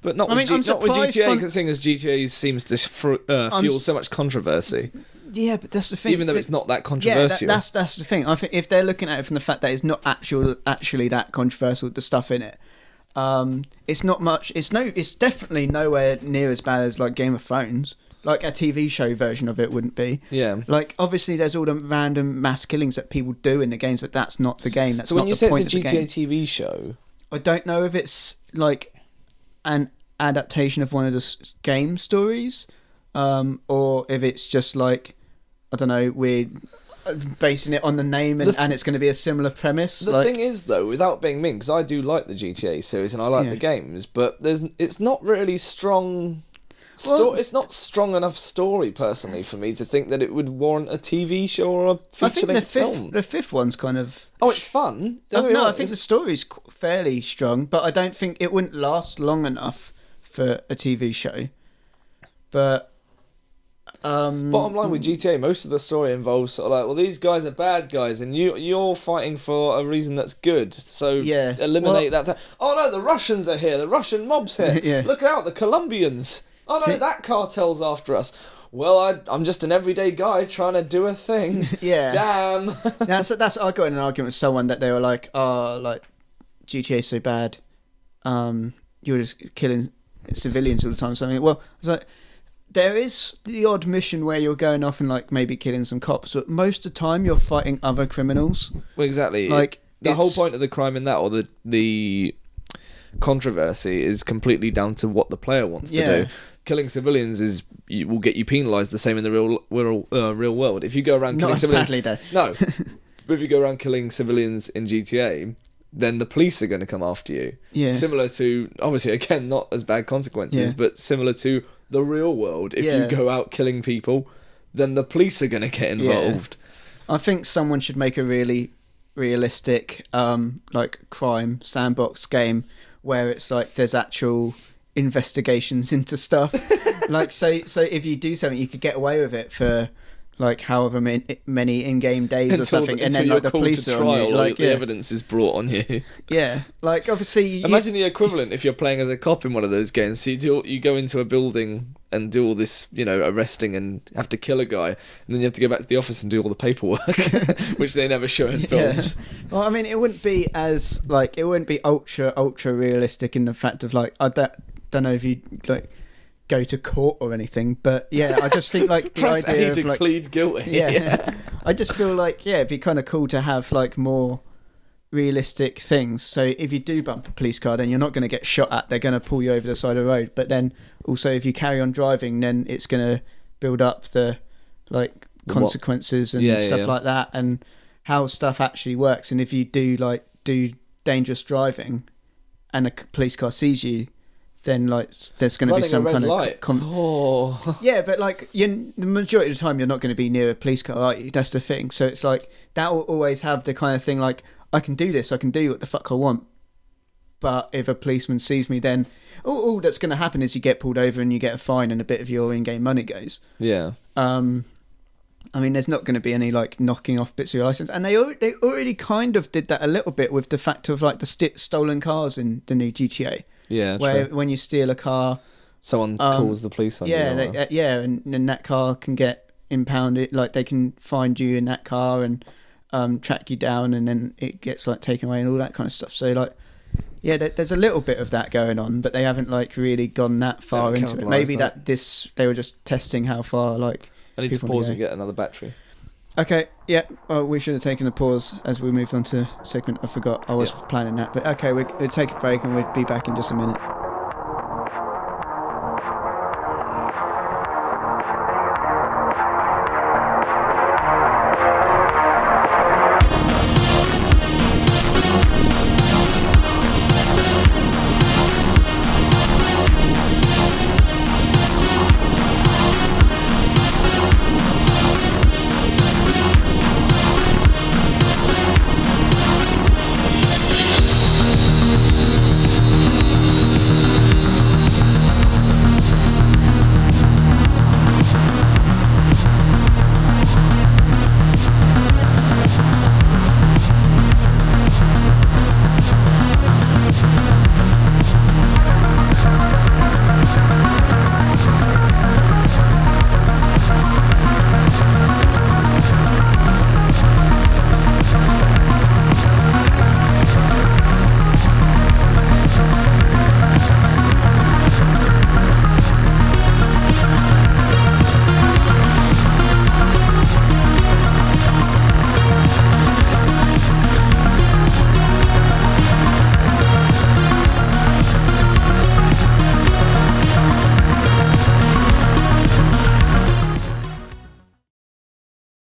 But not with GTA, seeing as GTA seems to fuel so much controversy. Yeah, but that's the thing. Even though it's not that controversial. Yeah, that's the thing. I think if they're looking at it from the fact that it's not actually that controversial, the stuff in it, it's not much. It's definitely nowhere near as bad as like Game of Thrones. Like a TV show version of it wouldn't be. Yeah. Like obviously there's all the random mass killings that people do in the games, but that's not the game. That's so when not you the say point it's a of the GTA game. TV show, I don't know if it's like an adaptation of one of the game stories, or if it's just like, I don't know, we're basing it on the name and it's going to be a similar premise. The thing is, though, without being mean, because I do like the GTA series and I like the games, but it's not really strong. It's not strong enough story, personally, for me to think that it would warrant a TV show or a feature-length film. The fifth one's kind of... Oh, it's fun? No, I think the story's fairly strong, but I don't think it wouldn't last long enough for a TV show. But... bottom line with GTA, most of the story involves sort of like, well, these guys are bad guys, and you're fighting for a reason that's good. So eliminate that. Oh no, the Russians are here. The Russian mob's here. Yeah. Look out, the Colombians. Oh no, that cartel's after us. Well, I'm just an everyday guy trying to do a thing. Yeah. Damn. that's I got in an argument with someone that they were like, GTA's so bad. You're just killing civilians all the time. Or something. Well, I was like, there is the odd mission where you're going off and like maybe killing some cops, but most of the time you're fighting other criminals. Well, exactly. Like the whole point of the crime in that, or the controversy, is completely down to what the player wants to do. Killing civilians will get you penalised the same in the real world. If you go around killing civilians, no. But if you go around killing civilians in GTA, then the police are going to come after you. Yeah. Similar to, obviously, again, not as bad consequences, but similar to the real world. If you go out killing people, then the police are going to get involved. I think someone should make a really realistic like crime sandbox game where it's like there's actual investigations into stuff. Like so if you do something, you could get away with it for like however many in-game days or something, and then like the police are on you. Like the evidence is brought on you. Yeah, like obviously. Imagine the equivalent if you're playing as a cop in one of those games. So you go into a building and do all this, arresting and have to kill a guy, and then you have to go back to the office and do all the paperwork, which they never show in films. Well, I mean, it wouldn't be ultra realistic in the fact of like I don't know if you like go to court or anything, but I just think like the idea of like plead guilty. I just feel like it'd be kind of cool to have like more realistic things. So if you do bump a police car, then you're not going to get shot at. They're going to pull you over the side of the road. But then also if you carry on driving, then it's going to build up the like consequences and stuff like that, and how stuff actually works. And if you do dangerous driving and a police car sees you, then like there's going to be some kind light. of yeah, but like the majority of the time you're not going to be near a police car, are you? That's the thing. So it's like that will always have the kind of thing like, I can do this, I can do what the fuck I want, but if a policeman sees me, then all that's going to happen is you get pulled over and you get a fine and a bit of your in-game money goes. Yeah. I mean, there's not going to be any like knocking off bits of your license, and they already kind of did that a little bit with the fact of like the stolen cars in the new GTA. Yeah, where true. when you steal a car, someone calls the police on you. And that car can get impounded. Like they can find you in that car and track you down, and then it gets like taken away and all that kind of stuff. So like, yeah, there's a little bit of that going on, but they haven't like really gone that far into it. Maybe they were just testing how far like. I need to pause and get another battery. Okay, yeah. Oh, we should have taken a pause as we moved on to a segment. I forgot. I was planning that. But okay, we'll take a break and we'll be back in just a minute.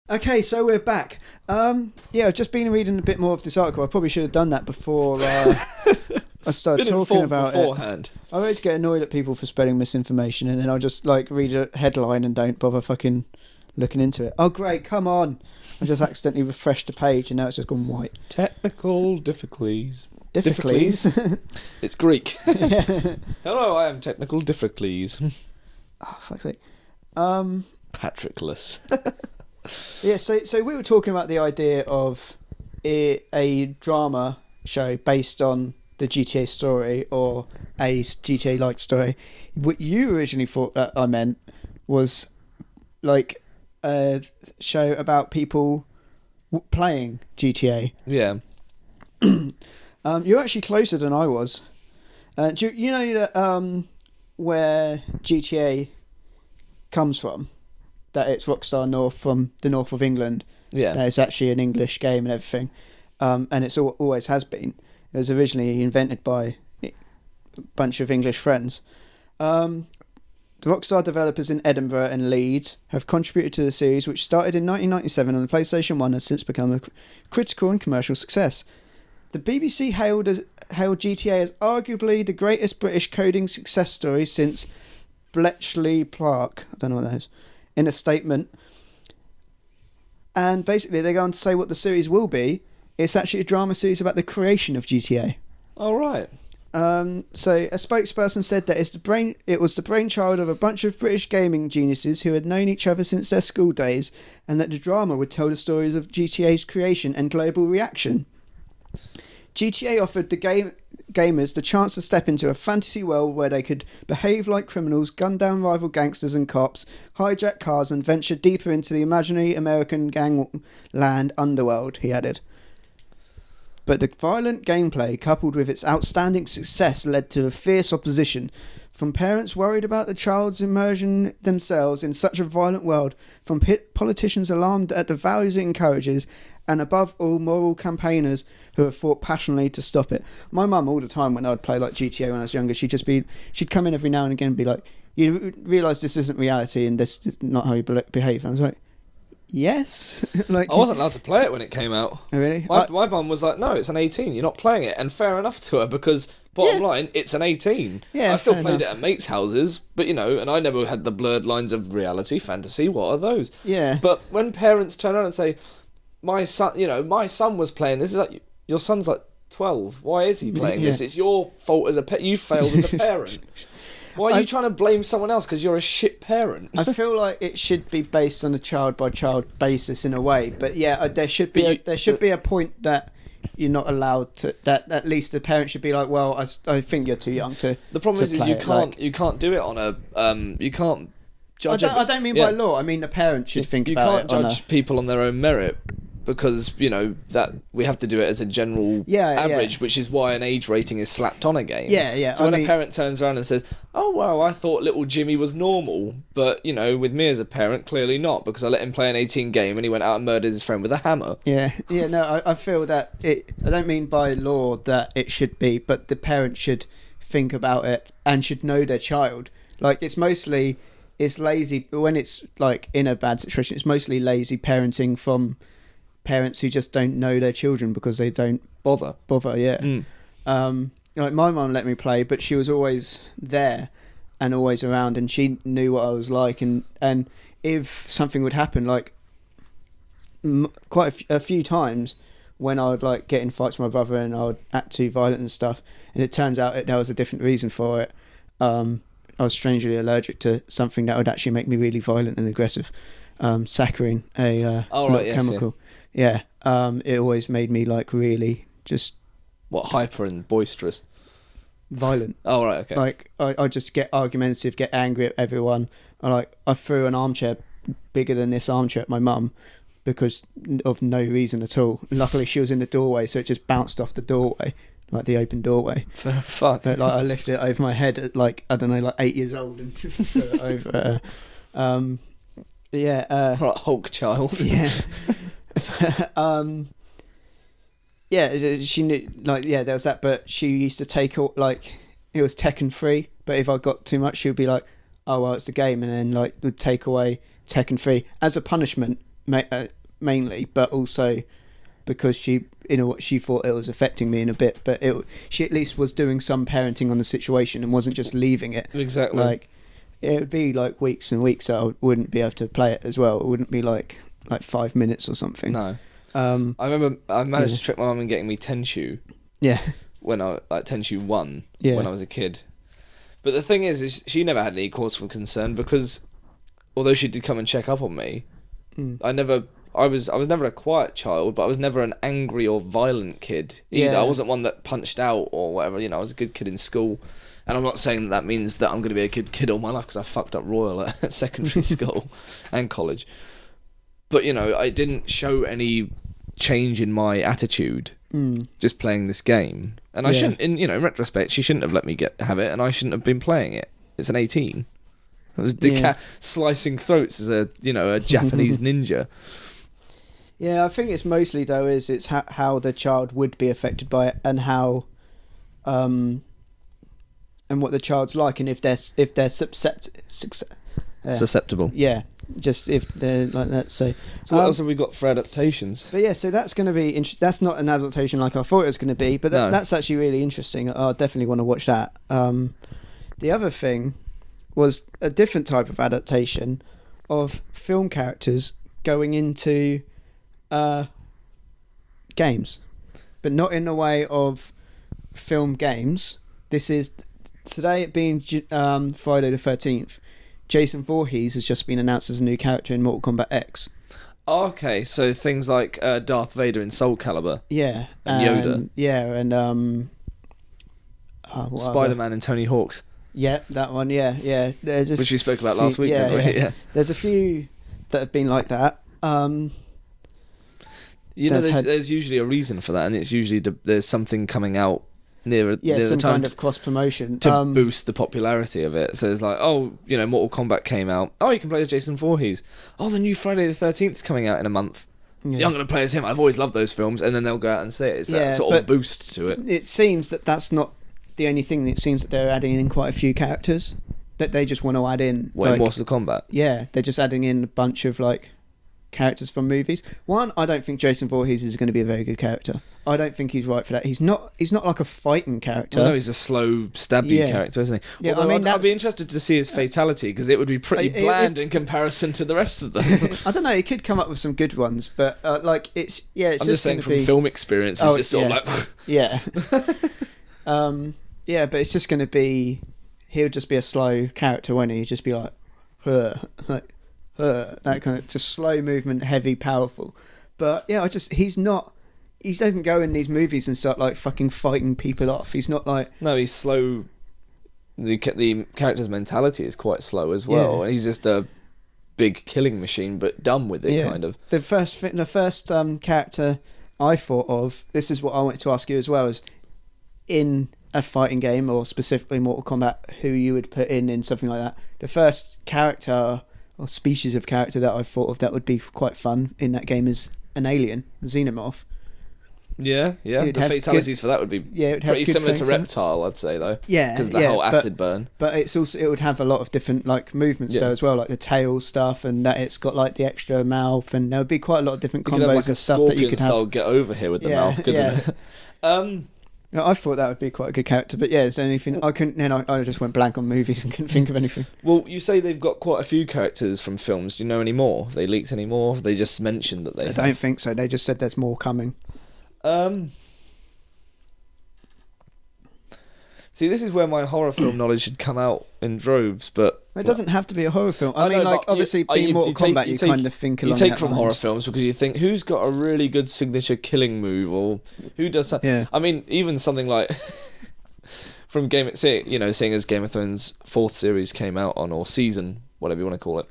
Okay, so we're back. I've just been reading a bit more of this article. I probably should have done that before I started talking about beforehand. it. I always get annoyed at people for spreading misinformation, and then I'll just like read a headline and don't bother fucking looking into it. Oh great, come on! I just accidentally refreshed the page and now it's just gone white. Technical difficulties. Difficulties? It's Greek. Hello, I am Technical Difficulties. Oh, fuck's sake. Patrickless. Yeah, so we were talking about the idea of a drama show based on the GTA story or a GTA-like story. What you originally thought that I meant was like a show about people playing GTA. Yeah. You're actually closer than I was. Do you know that where GTA comes from? That it's Rockstar North from the north of England. Yeah. That it's actually an English game and everything. And it's always has been. It was originally invented by a bunch of English friends. The Rockstar developers in Edinburgh and Leeds have contributed to the series, which started in 1997 on the PlayStation 1 and has since become a critical and commercial success. The BBC hailed GTA as arguably the greatest British coding success story since Bletchley Park. I don't know what that is. In a statement. And basically they go on to say what the series will be. It's actually a drama series about the creation of GTA. Oh, right. So a spokesperson said that it was the brainchild of a bunch of British gaming geniuses who had known each other since their school days, and that the drama would tell the stories of GTA's creation and global reaction. GTA offered the gamers the chance to step into a fantasy world where they could behave like criminals, gun down rival gangsters and cops, hijack cars and venture deeper into the imaginary American gangland underworld, he added. But the violent gameplay, coupled with its outstanding success, led to a fierce opposition from parents worried about the child's immersion themselves in such a violent world, from politicians alarmed at the values it encourages, and above all, moral campaigners who have fought passionately to stop it. My mum, all the time when I'd play like GTA when I was younger, she'd come in every now and again and be like, you realise this isn't reality and this is not how you behave. And I was like, Yes. Like I wasn't allowed to play it when it came out. Oh, really? My mum was like, no, it's an 18, you're not playing it. And fair enough to her, because bottom line, it's an 18. Yeah, I still fair played enough. it at mates' houses, but and I never had the blurred lines of reality, fantasy, what are those? Yeah. But when parents turn around and say, my son was playing this, is like, your son's like 12, why is he playing this? It's your fault as you failed as a parent. Why are you trying to blame someone else because you're a shit parent? I feel like it should be based on a child-by-child basis in a way, but there should be a point that you're not allowed to. That at least the parent should be like, well, I think you're too young to. The problem is you can't do it on a you can't judge. I don't mean by law. I mean the parent should think about it. You can't judge people on their own merit, because that we have to do it as a general average, which is why an age rating is slapped on a game. So when a parent turns around and says, oh well, I thought little Jimmy was normal, but with me as a parent, clearly not, because I let him play an 18 game and he went out and murdered his friend with a hammer. No, I feel that I don't mean by law that it should be, but the parent should think about it and should know their child. Like it's lazy, but when it's like in a bad situation, it's mostly lazy parenting from parents who just don't know their children because they don't bother. Like my mum let me play, but she was always there and always around, and she knew what I was like, and if something would happen, like quite a few times when I would like get in fights with my brother and I would act too violent and stuff, and it turns out there was a different reason for it. I was strangely allergic to something that would actually make me really violent and aggressive. Saccharin, a chemical. Yeah, it always made me like really just hyper and boisterous, violent. Oh right, okay. Like I just get argumentative, get angry at everyone. I threw an armchair bigger than this armchair at my mum because of no reason at all. Luckily, she was in the doorway, so it just bounced off the doorway, like the open doorway. Fuck. But like I lifted it over my head at like 8 years old and threw it over. Right, Hulk child. Yeah. She knew, there was that, but she used to take it was Tekken 3, but if I got too much, she would be like, oh well, it's the game, and then like would take away Tekken 3 as a punishment mainly, but also because she thought it was affecting me in a bit, but she at least was doing some parenting on the situation and wasn't just leaving it. Exactly. Like it would be like weeks and weeks that I wouldn't be able to play it as well. It wouldn't be like 5 minutes or something. No. I remember I managed to trick my mum in getting me Tenchu. Yeah. When I Tenchu 1 when I was a kid. But the thing is she never had any cause for concern, because although she did come and check up on me, I was never a quiet child, but I was never an angry or violent kid either. Yeah. I wasn't one that punched out or whatever. I was a good kid in school. And I'm not saying that means that I'm going to be a good kid all my life, because I fucked up royal at secondary school and college. But, I didn't show any change in my attitude just playing this game. And I shouldn't, in retrospect, she shouldn't have let me have it, and I shouldn't have been playing it. It's an 18. I was slicing throats as a Japanese ninja. Yeah, I think it's mostly, though, it's how the child would be affected by it, and how... and what the child's like, and if they're susceptible. Yeah, just if they're like that. So what else have we got for adaptations? But yeah, so that's going to be interesting. That's not an adaptation like I thought it was going to be, but that's actually really interesting. I definitely want to watch that. The other thing was a different type of adaptation of film characters going into games, but not in the way of film games. This is today, it being Friday the 13th. Jason Voorhees has just been announced as a new character in Mortal Kombat X. Okay, so things like Darth Vader in Soul Calibur. Yeah. And Yoda. Yeah, and Spider-Man and Tony Hawk's. Yeah, that one, yeah. Which we spoke about last week, yeah. There's a few that have been like that. There's usually a reason for that, and it's usually there's something coming out near some the time kind of cross promotion to boost the popularity of it. So it's like, Mortal Kombat came out. Oh, you can play as Jason Voorhees. Oh, the new Friday the 13th is coming out in a month. Yeah. I'm going to play as him. I've always loved those films, and then they'll go out and say it. It's that sort of boost to it. It seems that that's not the only thing. It seems that they're adding in quite a few characters that they just want to add in. Mortal Kombat. Yeah, they're just adding in a bunch of characters from movies. One, I don't think Jason Voorhees is going to be a very good character. I don't think he's right for that. He's not like a fighting character. Well, no, he's a slow, stabby character, isn't he? Yeah, Although I'd be interested to see his fatality, because it would be pretty bland in comparison to the rest of them. I don't know. He could come up with some good ones, but it's I'm just saying from film experience, it's just sort of like yeah, yeah. But it's just going to be, he'll just be a slow character, won't he? He'll just be like that kind of just slow movement, heavy, powerful. But yeah, he doesn't go in these movies and start like fucking fighting people off. He's not like... No, he's slow. The character's mentality is quite slow as well, and he's just a big killing machine, but dumb with it, kind of. The first character I thought of, this is what I wanted to ask you as well, is in a fighting game, or specifically Mortal Kombat, who you would put in something like that. The first character or species of character that I thought of that would be quite fun in that game is an alien, a xenomorph. Yeah. The fatalities for that would be pretty similar to Reptile, I'd say, though. Yeah, because the whole acid burn. But it's also, it would have a lot of different like movements there as well, like the tail stuff, and that it's got like the extra mouth, and there would be quite a lot of different combos and stuff that you could have. Get over here with the mouth, couldn't it? I thought that would be quite a good character, but is there anything I couldn't? Then I just went blank on movies and couldn't think of anything. Well, you say they've got quite a few characters from films. Do you know any more? Have they leaked any more? They just mentioned that they. I don't think so. They just said there's more coming. See, this is where my horror film knowledge should come out in droves, but... It doesn't have to be a horror film. I mean, obviously, being Mortal Kombat, you kind of think along that You take from horror films because you think, who's got a really good signature killing move, or who does that? Yeah. I mean, even something like... from seeing as Game of Thrones 4th series came out on, or season, whatever you want to call it,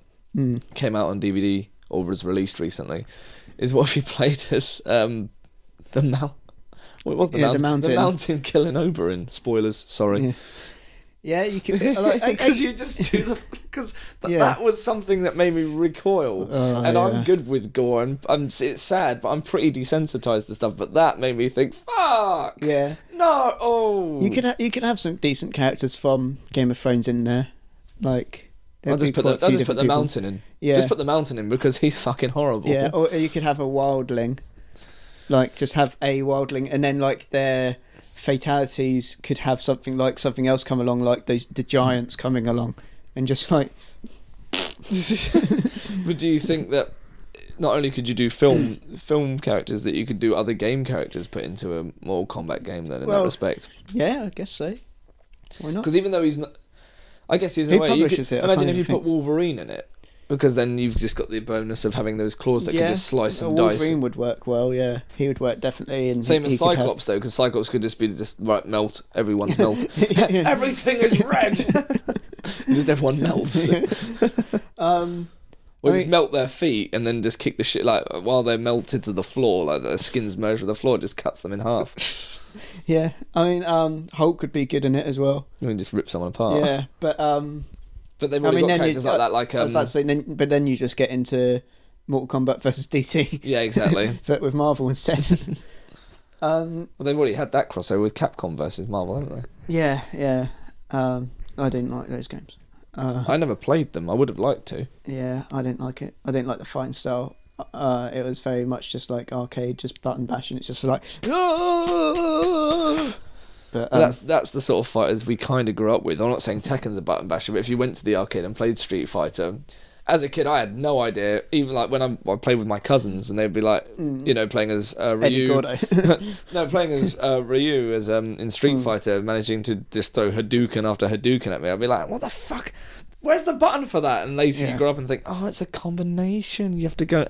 came out on DVD, or was released recently, is what if you played as the mountain killing Oberyn. Spoilers, sorry. Yeah, you can. Because you just do that was something that made me recoil. I'm good with gore, and it's sad, but I'm pretty desensitized to stuff. But that made me think, fuck. Yeah. No. Oh. You could have some decent characters from Game of Thrones in there, like. I'll just put the mountain in. Yeah. Just put the mountain in because he's fucking horrible. Yeah. Or you could have a wildling. Like, just have a wildling, and then like their fatalities could have something else come along, like the giants coming along, and just like. But do you think that not only could you do film characters, that you could do other game characters put into a Mortal Kombat game then in that respect? Yeah, I guess so. Why not? Because even though he's not, I guess he's in a way. Imagine if you put Wolverine in it. Because then you've just got the bonus of having those claws that can just slice and dice. Wolverine would work well, yeah. He would work definitely. And same as Cyclops, though, because Cyclops could just be melt. Everyone's melt. Everything is red. Just everyone melts. Or just melt their feet and then just kick the shit, like, while they're melted to the floor, like their skin's merged with the floor, it just cuts them in half. Yeah, I mean, Hulk could be good in it as well. You can just rip someone apart. Yeah, but they've already got characters like that, like... I was about to say, but then you just get into Mortal Kombat versus DC. Yeah, exactly. But with Marvel instead. Well, they've already had that crossover with Capcom versus Marvel, haven't they? Yeah. I didn't like those games. I never played them. I would have liked to. Yeah, I didn't like it. I didn't like the fighting style. It was very much just like arcade, just button bashing. It's just like... But, that's the sort of fighters we kind of grew up with. I'm not saying Tekken's a button basher, but if you went to the arcade and played Street Fighter, as a kid I had no idea. Even like when I played with my cousins and they'd be like, playing as Ryu. No, playing as Ryu as in Street Fighter, managing to just throw Hadouken after Hadouken at me. I'd be like, what the fuck? Where's the button for that? And later you grow up and think, oh, it's a combination. You have to go.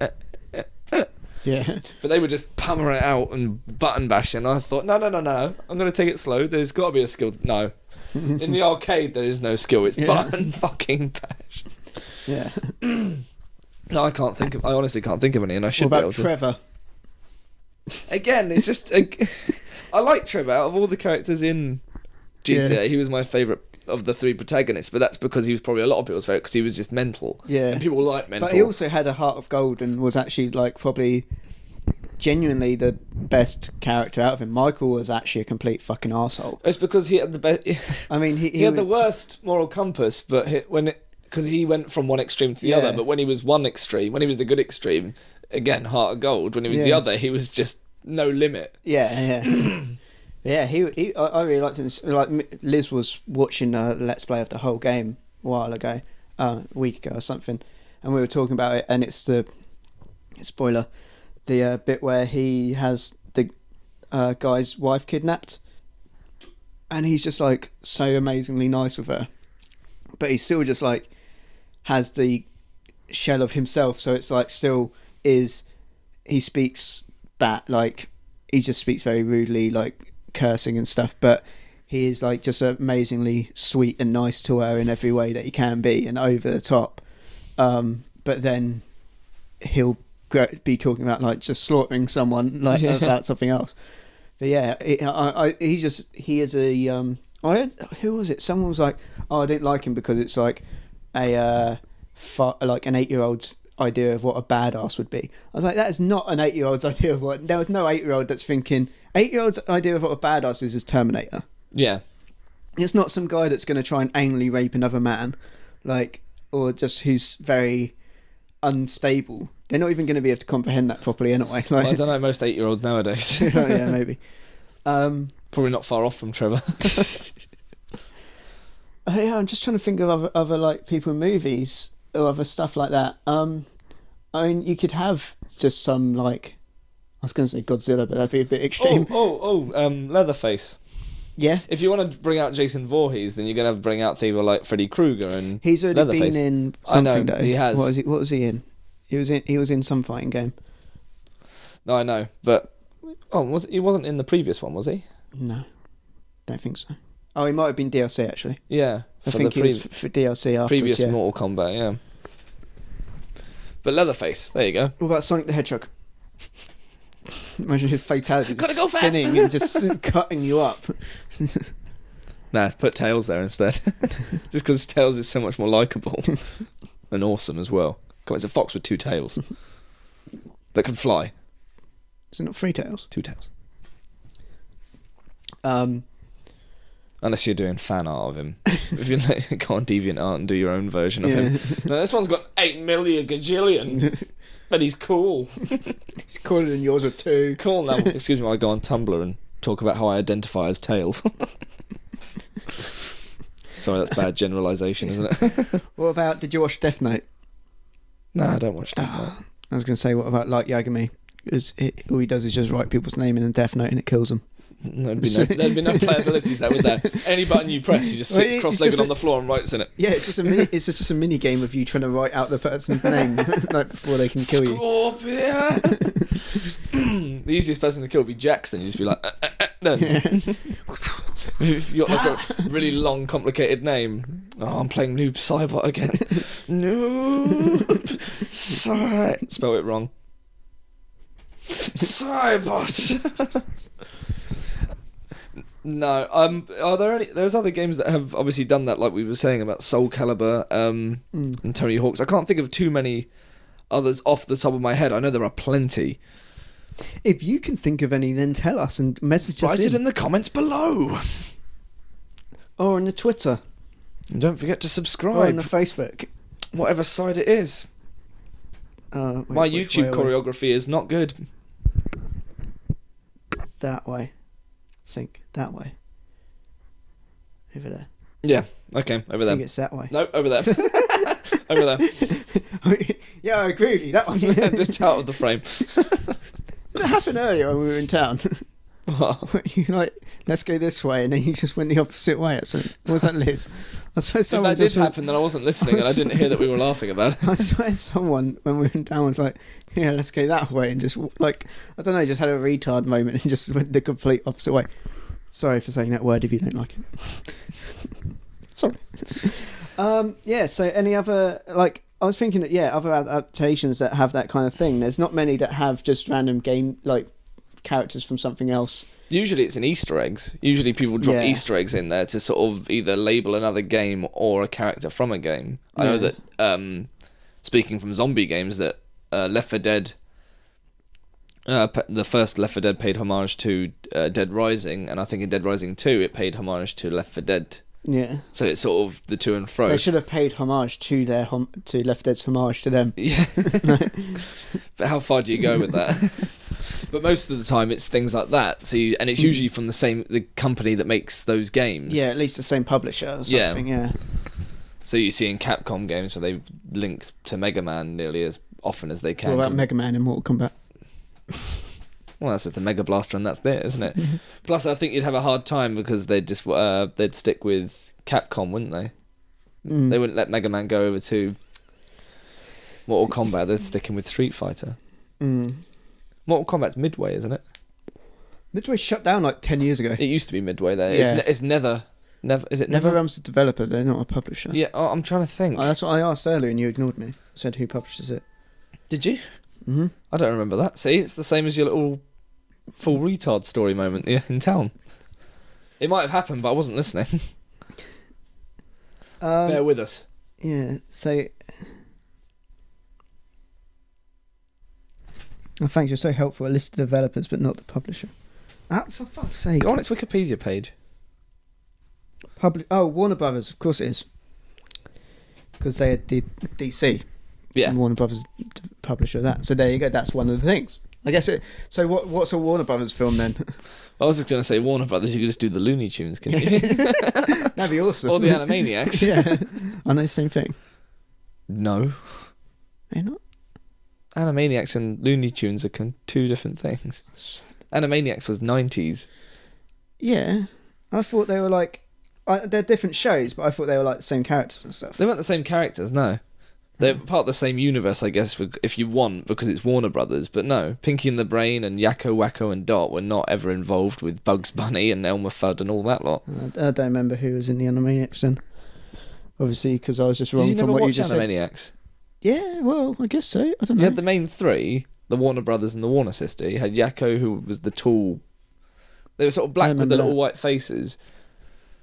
Yeah. But they would just hammer it out and button bash, and I thought, no, I'm going to take it slow. There's got to be a skill. No. In the arcade, there is no skill. It's button fucking bash. Yeah. No, I honestly can't think of any, and I should be able to. What about Trevor? Again, it's just... I like Trevor. Out of all the characters in GTA, he was my favourite of the three protagonists, but that's because he was probably a lot of people's favourite, because he was just mental. Yeah. And people like mental. But he also had a heart of gold and was actually, like, probably genuinely the best character out of him. Michael was actually a complete fucking arsehole. It's because he had the best... I mean, he had the worst moral compass, but when because he went from one extreme to the other. But when he was one extreme, when he was the good extreme, again, heart of gold. When he was the other, he was just no limit. Yeah. Yeah, I really liked it. Like Liz was watching a Let's Play of the whole game a while ago, a week ago or something, and we were talking about it. And it's the spoiler, the bit where he has the guy's wife kidnapped, and he's just like so amazingly nice with her, but he still just like has the shell of himself. So it's like still he speaks back, like he just speaks very rudely, like cursing and stuff, but he is like just amazingly sweet and nice to her in every way that he can be, and over the top, but then he'll be talking about like just slaughtering someone like about something else. But yeah, he is a I heard, who was it, someone was like, oh, I didn't like him because it's like like an 8-year-old's idea of what a badass would be. I was like, that is not an 8-year-old's idea of what. There was no 8-year-old that's thinking 8-year-old's idea of what a badass is Terminator. Yeah, it's not some guy that's going to try and anally rape another man, like, or just who's very unstable. They're not even going to be able to comprehend that properly anyway. Like, well, I don't know, most 8-year-olds nowadays. Yeah, maybe. Probably not far off from Trevor. Yeah, I'm just trying to think of other like people in movies or other stuff like that. I mean, you could have just some like, I was going to say Godzilla, but that'd be a bit extreme. Leatherface. Yeah. If you want to bring out Jason Voorhees, then you're going to have to bring out people like Freddy Krueger and he's already Leatherface. been in something. I know, he has. What was he in? He was in some fighting game. No, I know, but he wasn't in the previous one, was he? No, don't think so. Oh, he might have been DLC actually. Yeah, I think he was for DLC after previous Mortal Kombat. Yeah, but Leatherface. There you go. What about Sonic the Hedgehog? Imagine his fatality Gotta just go spinning and just cutting you up. Nah, put Tails there instead. Just because Tails is so much more likeable and awesome as well. Come on, it's a fox with 2 tails that can fly. Is it not 3 tails? 2 tails. Unless you're doing fan art of him. If you go on DeviantArt and do your own version of him. No, this one's got 8 million gajillion. But he's cool. He's cooler than yours with 2. Cool. Now, excuse me, I go on Tumblr and talk about how I identify as Tails. Sorry, that's bad generalisation, isn't it? What about, did you watch Death Note? No, I don't watch Death Note. I was going to say, what about Light Yagami? All he does is just write people's name in a Death Note and it kills them. There'd be no playability there, would there? Any button you press, he just sits cross-legged on the floor and writes in it. Yeah, it's just a mini game of you trying to write out the person's name like before they can kill you. Scorpion. The easiest person to kill would be Jax. Then you just be like, then. Yeah. If you got like a really long, complicated name. Oh, I'm playing Noob Saibot again. Noob Saibot. Spell it wrong. Saibot. No, are there any? There's other games that have obviously done that, like we were saying about Soul Calibur, and Tony Hawk's. I can't think of too many others off the top of my head. I know there are plenty. If you can think of any, then tell us and message us. Write it in the comments below, or on the Twitter. And don't forget to subscribe. Or on the Facebook, whatever side it is. My YouTube choreography is not good. That way. Think that way. Over there. Yeah. Okay. Over there. I think it's that way. No, over there. Over there. Yeah, I agree with you. That one. Just out of the frame. That happened earlier when we were in town. What? You like, let's go this way, and then you just went the opposite way. So, was that Liz? I swear if that did happen, then I wasn't listening, and I didn't hear that we were laughing about it. I swear someone, when we were in town, was like, yeah, let's go that way, and just, like, I don't know, just had a retard moment and just went the complete opposite way. Sorry for saying that word if you don't like it. Sorry. Yeah, so any other, like, I was thinking that, yeah, other adaptations that have that kind of thing, there's not many that have just random game, like, characters from something else. Usually it's in Easter eggs. Usually people drop Easter eggs in there to sort of either label another game or a character from a game. I know that, speaking from zombie games, that Left 4 Dead, the first Left 4 Dead paid homage to Dead Rising, and I think in Dead Rising 2 it paid homage to Left 4 Dead Yeah. So it's sort of the to and fro. They should have paid homage to their to Left 4 Dead's homage to them. Yeah. But how far do you go with that? But most of the time it's things like that. So and it's usually from the company that makes those games. Yeah, at least the same publisher or something. Yeah. So you see in Capcom games where they link to Mega Man nearly as often as they can. What about Mega Man in Mortal Kombat? Well, that's just a Mega Blaster and that's it, isn't it? Plus, I think you'd have a hard time because they'd stick with Capcom, wouldn't they? They wouldn't let Mega Man go over to Mortal Kombat. They're sticking with Street Fighter. Mortal Kombat's Midway, isn't it? Midway shut down like 10 years ago. It used to be Midway there. Yeah. It's never. Is it never? NetherRealm's the developer. They're not a publisher. Yeah. Oh, I'm trying to think. That's what I asked earlier, and you ignored me. I said who publishes it. Did you? I don't remember that. See, it's the same as your little full retard story moment in town. It might have happened, but I wasn't listening. Bear with us. Yeah, so... Oh, thanks, you're so helpful. I listed the developers, but not the publisher. For fuck's sake. Go on its Wikipedia page. Warner Brothers, of course it is. Because they did DC. Yeah. And Warner Brothers publisher of that. So there you go, that's one of the things. I guess it... So what's a Warner Brothers film then? I was just going to say Warner Brothers, you could just do the Looney Tunes, couldn't you? That'd be awesome. Or the Animaniacs. Yeah. I know the same thing. No. They're not? Animaniacs and Looney Tunes are two different things. Animaniacs was 90s. Yeah. I thought they were like... they're different shows, but I thought they were like the same characters and stuff. They weren't the same characters, no. They're part of the same universe, I guess, if you want, because it's Warner Brothers. But no, Pinky and the Brain and Yakko, Wacko and Dot were not ever involved with Bugs Bunny and Elmer Fudd and all that lot. I don't remember who was in the Animaniacs then. Obviously, because I was just wrong from what you just said. Animaniacs? Yeah, well, I guess so. I don't know. You had the main three, the Warner Brothers and the Warner sister. You had Yakko, who was the tall... They were sort of black with the little white faces.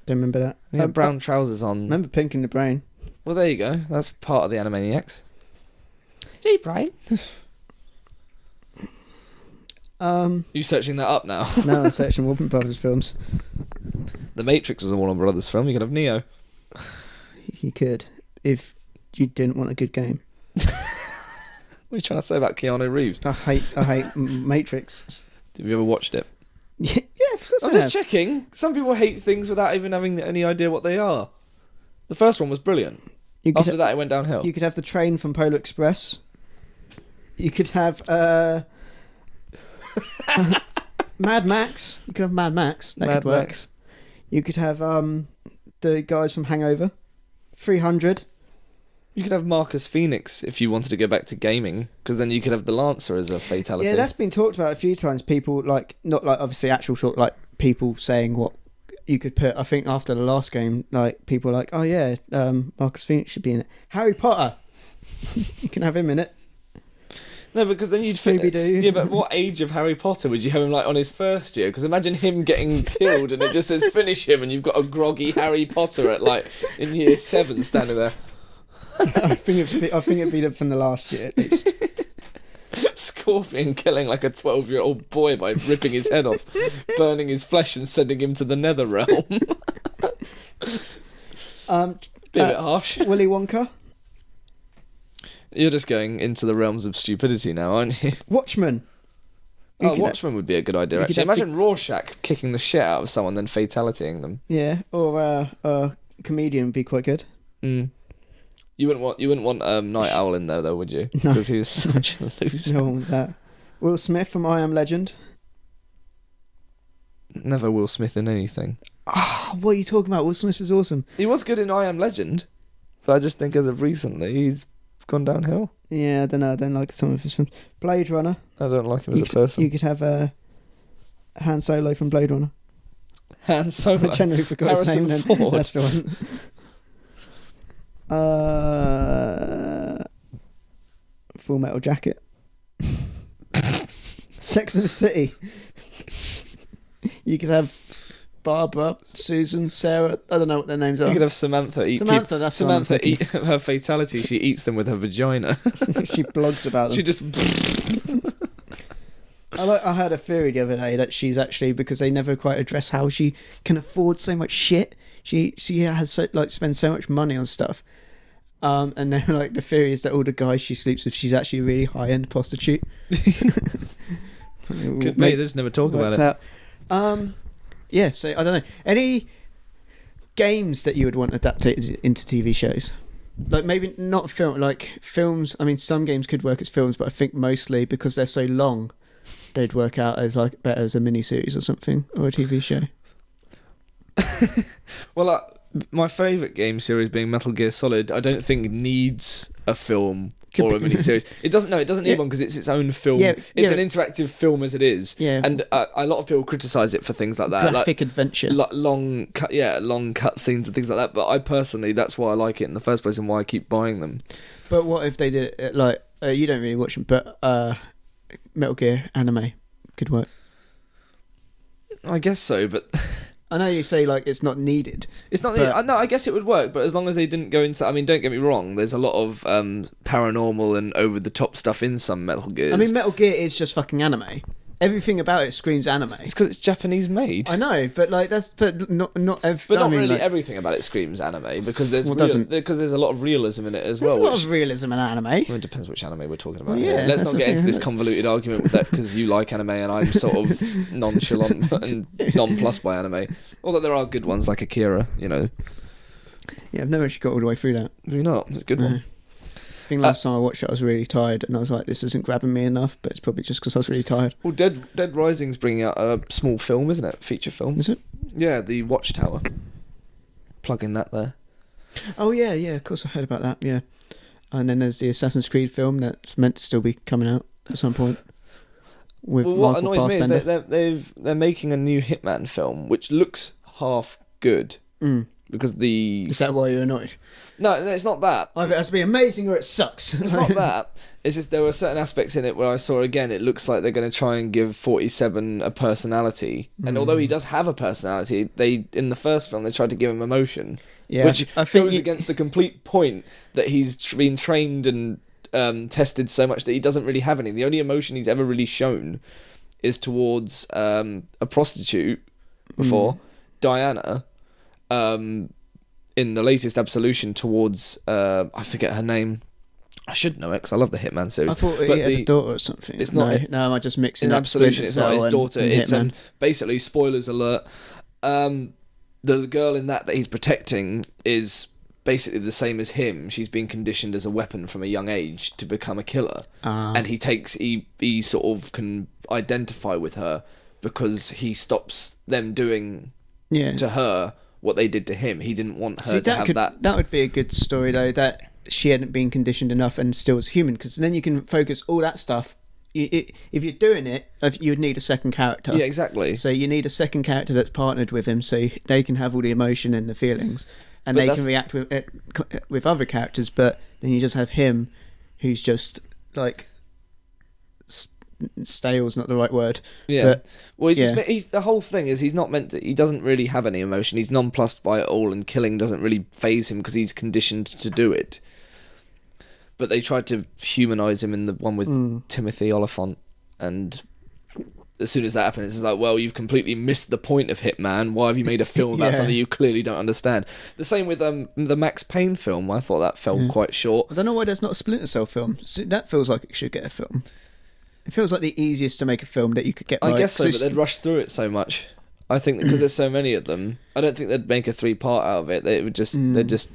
Don't remember that. He had brown trousers on. Remember Pink in the Brain. Well, there you go. That's part of the Animaniacs. Gee, Brain. You searching that up now? No, I'm searching Warner Brothers films. The Matrix was a Warner Brothers film. You could have Neo. You could, if you didn't want a good game. What are you trying to say about Keanu Reeves? I hate Matrix. Have you ever watched it? Yeah, of course I'm just checking. Some people hate things without even having any idea what they are. The first one was brilliant. After that, it went downhill. You could have the train from Polar Express. You could have Mad Max. You could have Mad Max. That could work. Max. You could have the guys from Hangover. 300. You could have Marcus Phoenix if you wanted to go back to gaming, because then you could have the Lancer as a fatality. Yeah, that's been talked about a few times. People not like obviously actual talk, like people saying what you could put. I think after the last game, like people were like, oh yeah, Marcus Phoenix should be in it. Harry Potter, you can have him in it. No, because then you'd Scooby-Doo. Yeah, but what age of Harry Potter would you have him like on his first year? Because imagine him getting killed and it just says finish him, and you've got a groggy Harry Potter at like in year 7 standing there. I think it'd be from the last year at least. Scorpion killing like a 12-year-old boy by ripping his head off, burning his flesh and sending him to the nether realm. Be a bit harsh. Willy Wonka. You're just going into the realms of stupidity now, aren't you? Watchmen. Watchmen would be a good idea, actually. Imagine Rorschach kicking the shit out of someone, then fatalitying them. Yeah, or a comedian would be quite good. You wouldn't want Night Owl in there, though, would you? No. Because he was such a loser. No one was that. Will Smith from I Am Legend. Never Will Smith in anything. What are you talking about? Will Smith was awesome. He was good in I Am Legend, but I just think as of recently, he's gone downhill. Yeah, I don't know. I don't like some of his films. Blade Runner. I don't like him as a person. You could have Han Solo from Blade Runner. Han Solo? I generally forgot his name then. Ford. That's the one. Full Metal Jacket. Sex and the City. You could have Barbara, Susan, Sarah. I don't know what their names are. You could have Samantha eat. Samantha eat her fatality. She eats them with her vagina. She blogs about them. She just. I had a theory the other day that she's actually, because they never quite address how she can afford so much shit. She has spends so much money on stuff. And then like the theory is that all the guys she sleeps with, she's actually a really high-end prostitute. Could be. Just never talk about it. Yeah, so I don't know. Any games that you would want adapted into TV shows? Like maybe not film, like films. I mean, some games could work as films, but I think mostly because they're so long, they'd work out as like better as a mini-series or something, or a TV show. Well, my favourite game series being Metal Gear Solid, I don't think needs a film or a miniseries. It doesn't need one because it's its own film. It's an interactive film as it is. Yeah. And a lot of people criticise it for things like that. Graphic adventure. Long cut scenes and things like that. But I personally, that's why I like it in the first place and why I keep buying them. But what if they did it like, you don't really watch them, but Metal Gear anime could work? I guess so, but... I know you say like it's not needed. It's not needed. No, I guess it would work, but as long as they didn't go into... I mean, don't get me wrong, there's a lot of paranormal and over-the-top stuff in some Metal Gears. I mean, Metal Gear is just fucking anime. Everything about it screams anime. It's because it's Japanese made. I know, but like not really everything about it screams anime because there's a lot of realism in it as well. There's a lot of realism in anime. Well, it depends which anime we're talking about. Well, yeah, let's not get into this convoluted argument with that because you like anime and I'm sort of nonchalant and nonplussed by anime. Although there are good ones like Akira, you know. Yeah, I've never actually got all the way through that. Have you not? It's a good one. I think last time I watched it, I was really tired, and I was like, "This isn't grabbing me enough." But it's probably just because I was really tired. Well, Dead Rising's bringing out a small film, isn't it? Feature film. Is it? Yeah, the Watchtower. Plugging that there. Oh yeah, of course I heard about that. Yeah, and then there's the Assassin's Creed film that's meant to still be coming out at some point. With what annoys me is they're making a new Hitman film, which looks half good. Because is that why you're annoyed? No, it's not that. Either it has to be amazing or it sucks. It's not that. It's just there were certain aspects in it where I saw again. It looks like they're going to try and give 47 a personality, and although he does have a personality, in the first film they tried to give him emotion, which goes against the complete point that he's been trained and tested so much that he doesn't really have any. The only emotion he's ever really shown is towards a prostitute before Diana. In the latest Absolution towards I forget her name. I should know it because I love the Hitman series. I thought he had a daughter or something. It's not. No, am I just mixing in up Absolution? It's not his daughter. It's Hitman. Basically, spoilers alert. The girl in that he's protecting is basically the same as him. She's been conditioned as a weapon from a young age to become a killer, and he sort of can identify with her because he stops them doing to her what they did to him. He didn't want her to have that. That would be a good story, though, that she hadn't been conditioned enough and still was human, because then you can focus all that stuff. If you're doing it, you would need a second character. Yeah, exactly. So you need a second character that's partnered with him, so they can have all the emotion and the feelings, and they can react with other characters, but then you just have him, who's just, like... stale's not the right word. Yeah. But, well, he's the whole thing is he's not meant to. He doesn't really have any emotion. He's nonplussed by it all, and killing doesn't really faze him because he's conditioned to do it. But they tried to humanise him in the one with Timothy Oliphant, and as soon as that happened, it's like, well, you've completely missed the point of Hitman. Why have you made a film about something you clearly don't understand? The same with the Max Payne film. I thought that fell quite short. I don't know why there's not a Splinter Cell film. That feels like it should get a film. It feels like the easiest to make a film that you could get right. I guess so, but they'd rush through it so much. I think because there's so many of them, I don't think they'd make a 3-part out of it. They would just, they'd just...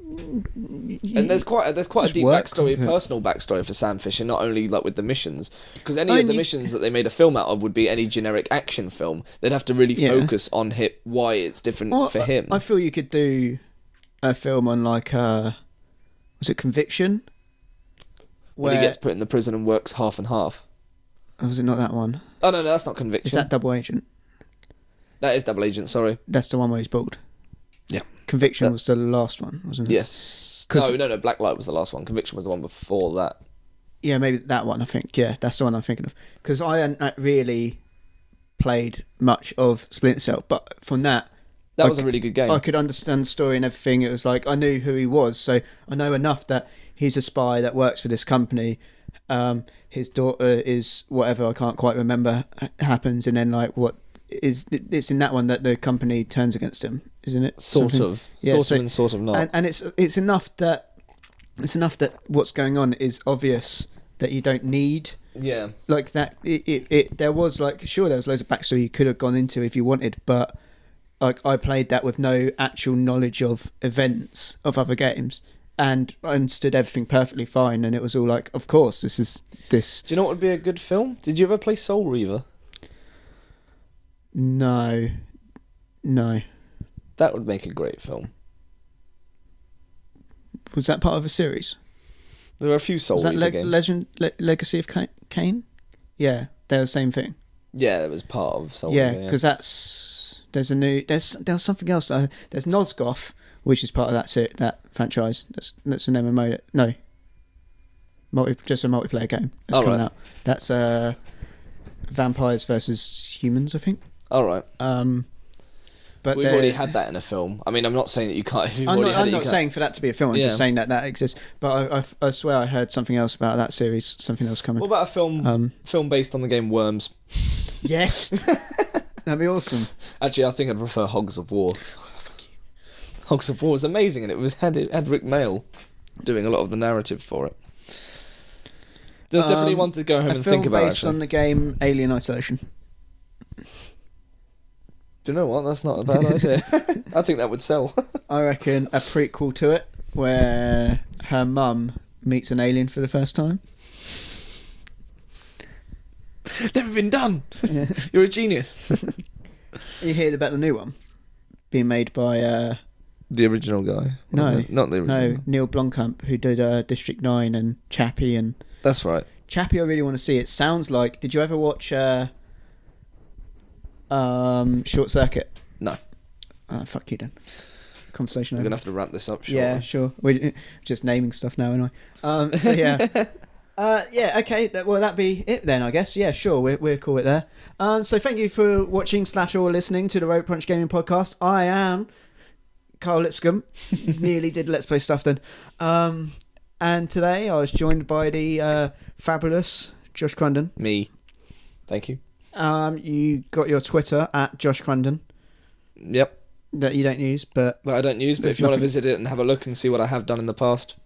And there's quite a deep backstory, personal backstory for Sam Fisher, not only like with the missions, because any of the missions that they made a film out of would be any generic action film. They'd have to really focus on why it's different for him. I feel you could do a film on like, was it Conviction? Where he gets put in the prison and works half and half. Oh, was it not that one? Oh, no, that's not Conviction. Is that Double Agent? That is Double Agent, sorry. That's the one where he's bald. Yeah. Conviction was the last one, wasn't it? Yes. No, Black Light was the last one. Conviction was the one before that. Yeah, maybe that one, I think. Yeah, that's the one I'm thinking of. Because I hadn't really played much of Splinter Cell, but from that... That was a really good game. I could understand the story and everything. It was like, I knew who he was, so I know enough that he's a spy that works for this company, his daughter is whatever, I can't quite remember, happens, and then like it's in that one that the company turns against him, isn't it? Sort of and sort of not. And it's enough that what's going on is obvious, that you don't need. Yeah. Like that. There was loads of backstory you could have gone into if you wanted, but like I played that with no actual knowledge of events of other games, and I understood everything perfectly fine, and it was all like, of course, this is this. Do you know what would be a good film? Did you ever play Soul Reaver? No. That would make a great film. Was that part of a series? There were a few Soul Reaver games. Legacy of Kain? Yeah, they're the same thing. Yeah, it was part of Soul Reaver. Yeah, because there's something else. There's Nosgoth, which is part of that franchise. That's an MMO. No, just a multiplayer game that's coming out. That's vampires versus humans, I think. All right. But we've already had that in a film. I mean, I'm not saying that you can't. If you've I'm already had it, not saying for that to be a film. I'm just saying that exists. But I swear I heard something else about that series. Something else coming. What about a film based on the game Worms? Yes, that'd be awesome. Actually, I think I'd prefer Hogs of War. Oh, fuck you. Hogs of War was amazing, and it had Rick Mail doing a lot of the narrative for it. There's definitely one to go home and think about. A film based on the game Alien Isolation. Do you know what? That's not a bad idea. I think that would sell. I reckon a prequel to it where her mum meets an alien for the first time. Never been done. Yeah. You're a genius. You heard about the new one being made by the original guy? No, not the original. No, Neil Blomkamp, who did District 9 and Chappie and. That's right. Chappie, I really want to see. It sounds like. Did you ever watch Short Circuit? No. Fuck you then. Conversation We're over. gonna have to wrap this up. Shortly. Yeah, sure. We're just naming stuff now, anyway. So yeah. Yeah, okay. Well, that'd be it then, I guess. Yeah, sure. We'll call it there. So thank you for watching / or listening to the Rope Punch Gaming Podcast. I am Carl Lipscomb. Nearly did Let's Play stuff then. And today I was joined by the fabulous Josh Crundon. Me. Thank you. You got your Twitter at Josh Crundon. Yep. That you don't use, but... That I don't use, but if you want to visit it and have a look and see what I have done in the past...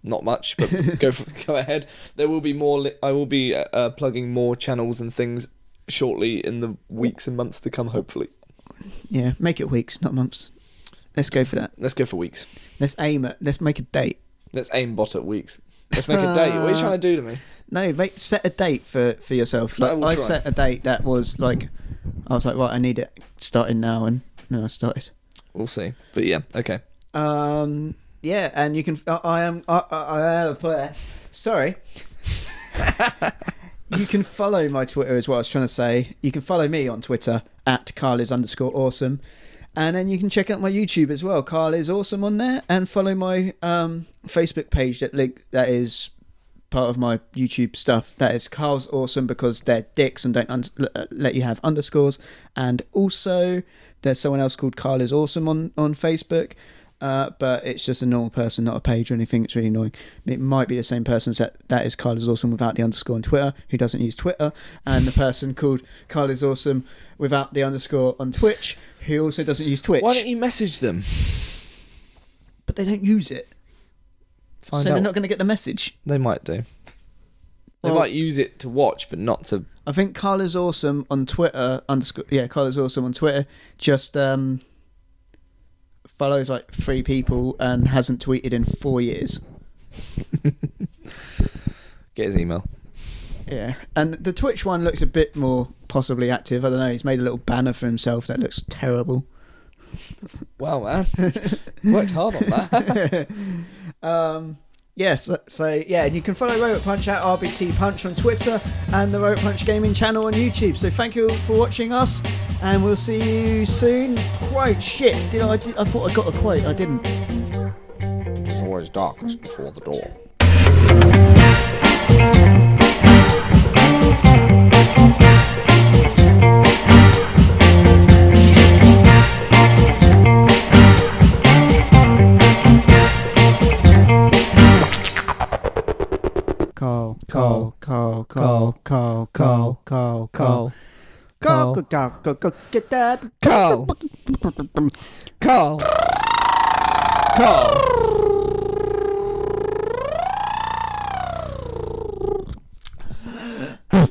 Not much, but go ahead. There will be more. I will be plugging more channels and things shortly in the weeks and months to come. Hopefully. Yeah, make it weeks, not months. Let's go for that. Let's go for weeks. Let's make a date. Let's aim bot at weeks. Let's make a date. What are you trying to do to me? No, set a date for yourself. Like I set a date that was like, I was like, right, I need it starting now, and then I started. We'll see, but yeah, okay. Yeah, and you can. I am a player. Sorry. You can follow my Twitter as well. I was trying to say you can follow me on Twitter at @carlis_awesome, and then you can check out my YouTube as well. Carl is awesome on there, and follow my Facebook page that is part of my YouTube stuff. That is Carl's Awesome, because they're dicks and don't let you have underscores. And also, there's someone else called Carl is Awesome on Facebook. But it's just a normal person, not a page or anything. It's really annoying. It might be the same person that is Carl is Awesome without the underscore on Twitter, who doesn't use Twitter, and the person called Carl is Awesome without the underscore on Twitch, who also doesn't use Twitch. Why don't you message them? But they don't use it. Find so out. They're not going to get the message. They might do. They might use it to watch, but not to... I think Carl is Awesome on Twitter, Carl is Awesome on Twitter, just... follows like 3 people and hasn't tweeted in 4 years. Get his email. Yeah, and the Twitch one looks a bit more possibly active. I don't know, he's made a little banner for himself that looks terrible. Wow, man. Worked hard on that. Yes, so yeah, and you can follow Rope Punch at RBT Punch on Twitter and the Rope Punch Gaming channel on YouTube. So thank you all for watching us, and we'll see you soon. Quote, shit, I thought I got a quote, I didn't. It's always darkest before the dawn. Call. Get that. Call.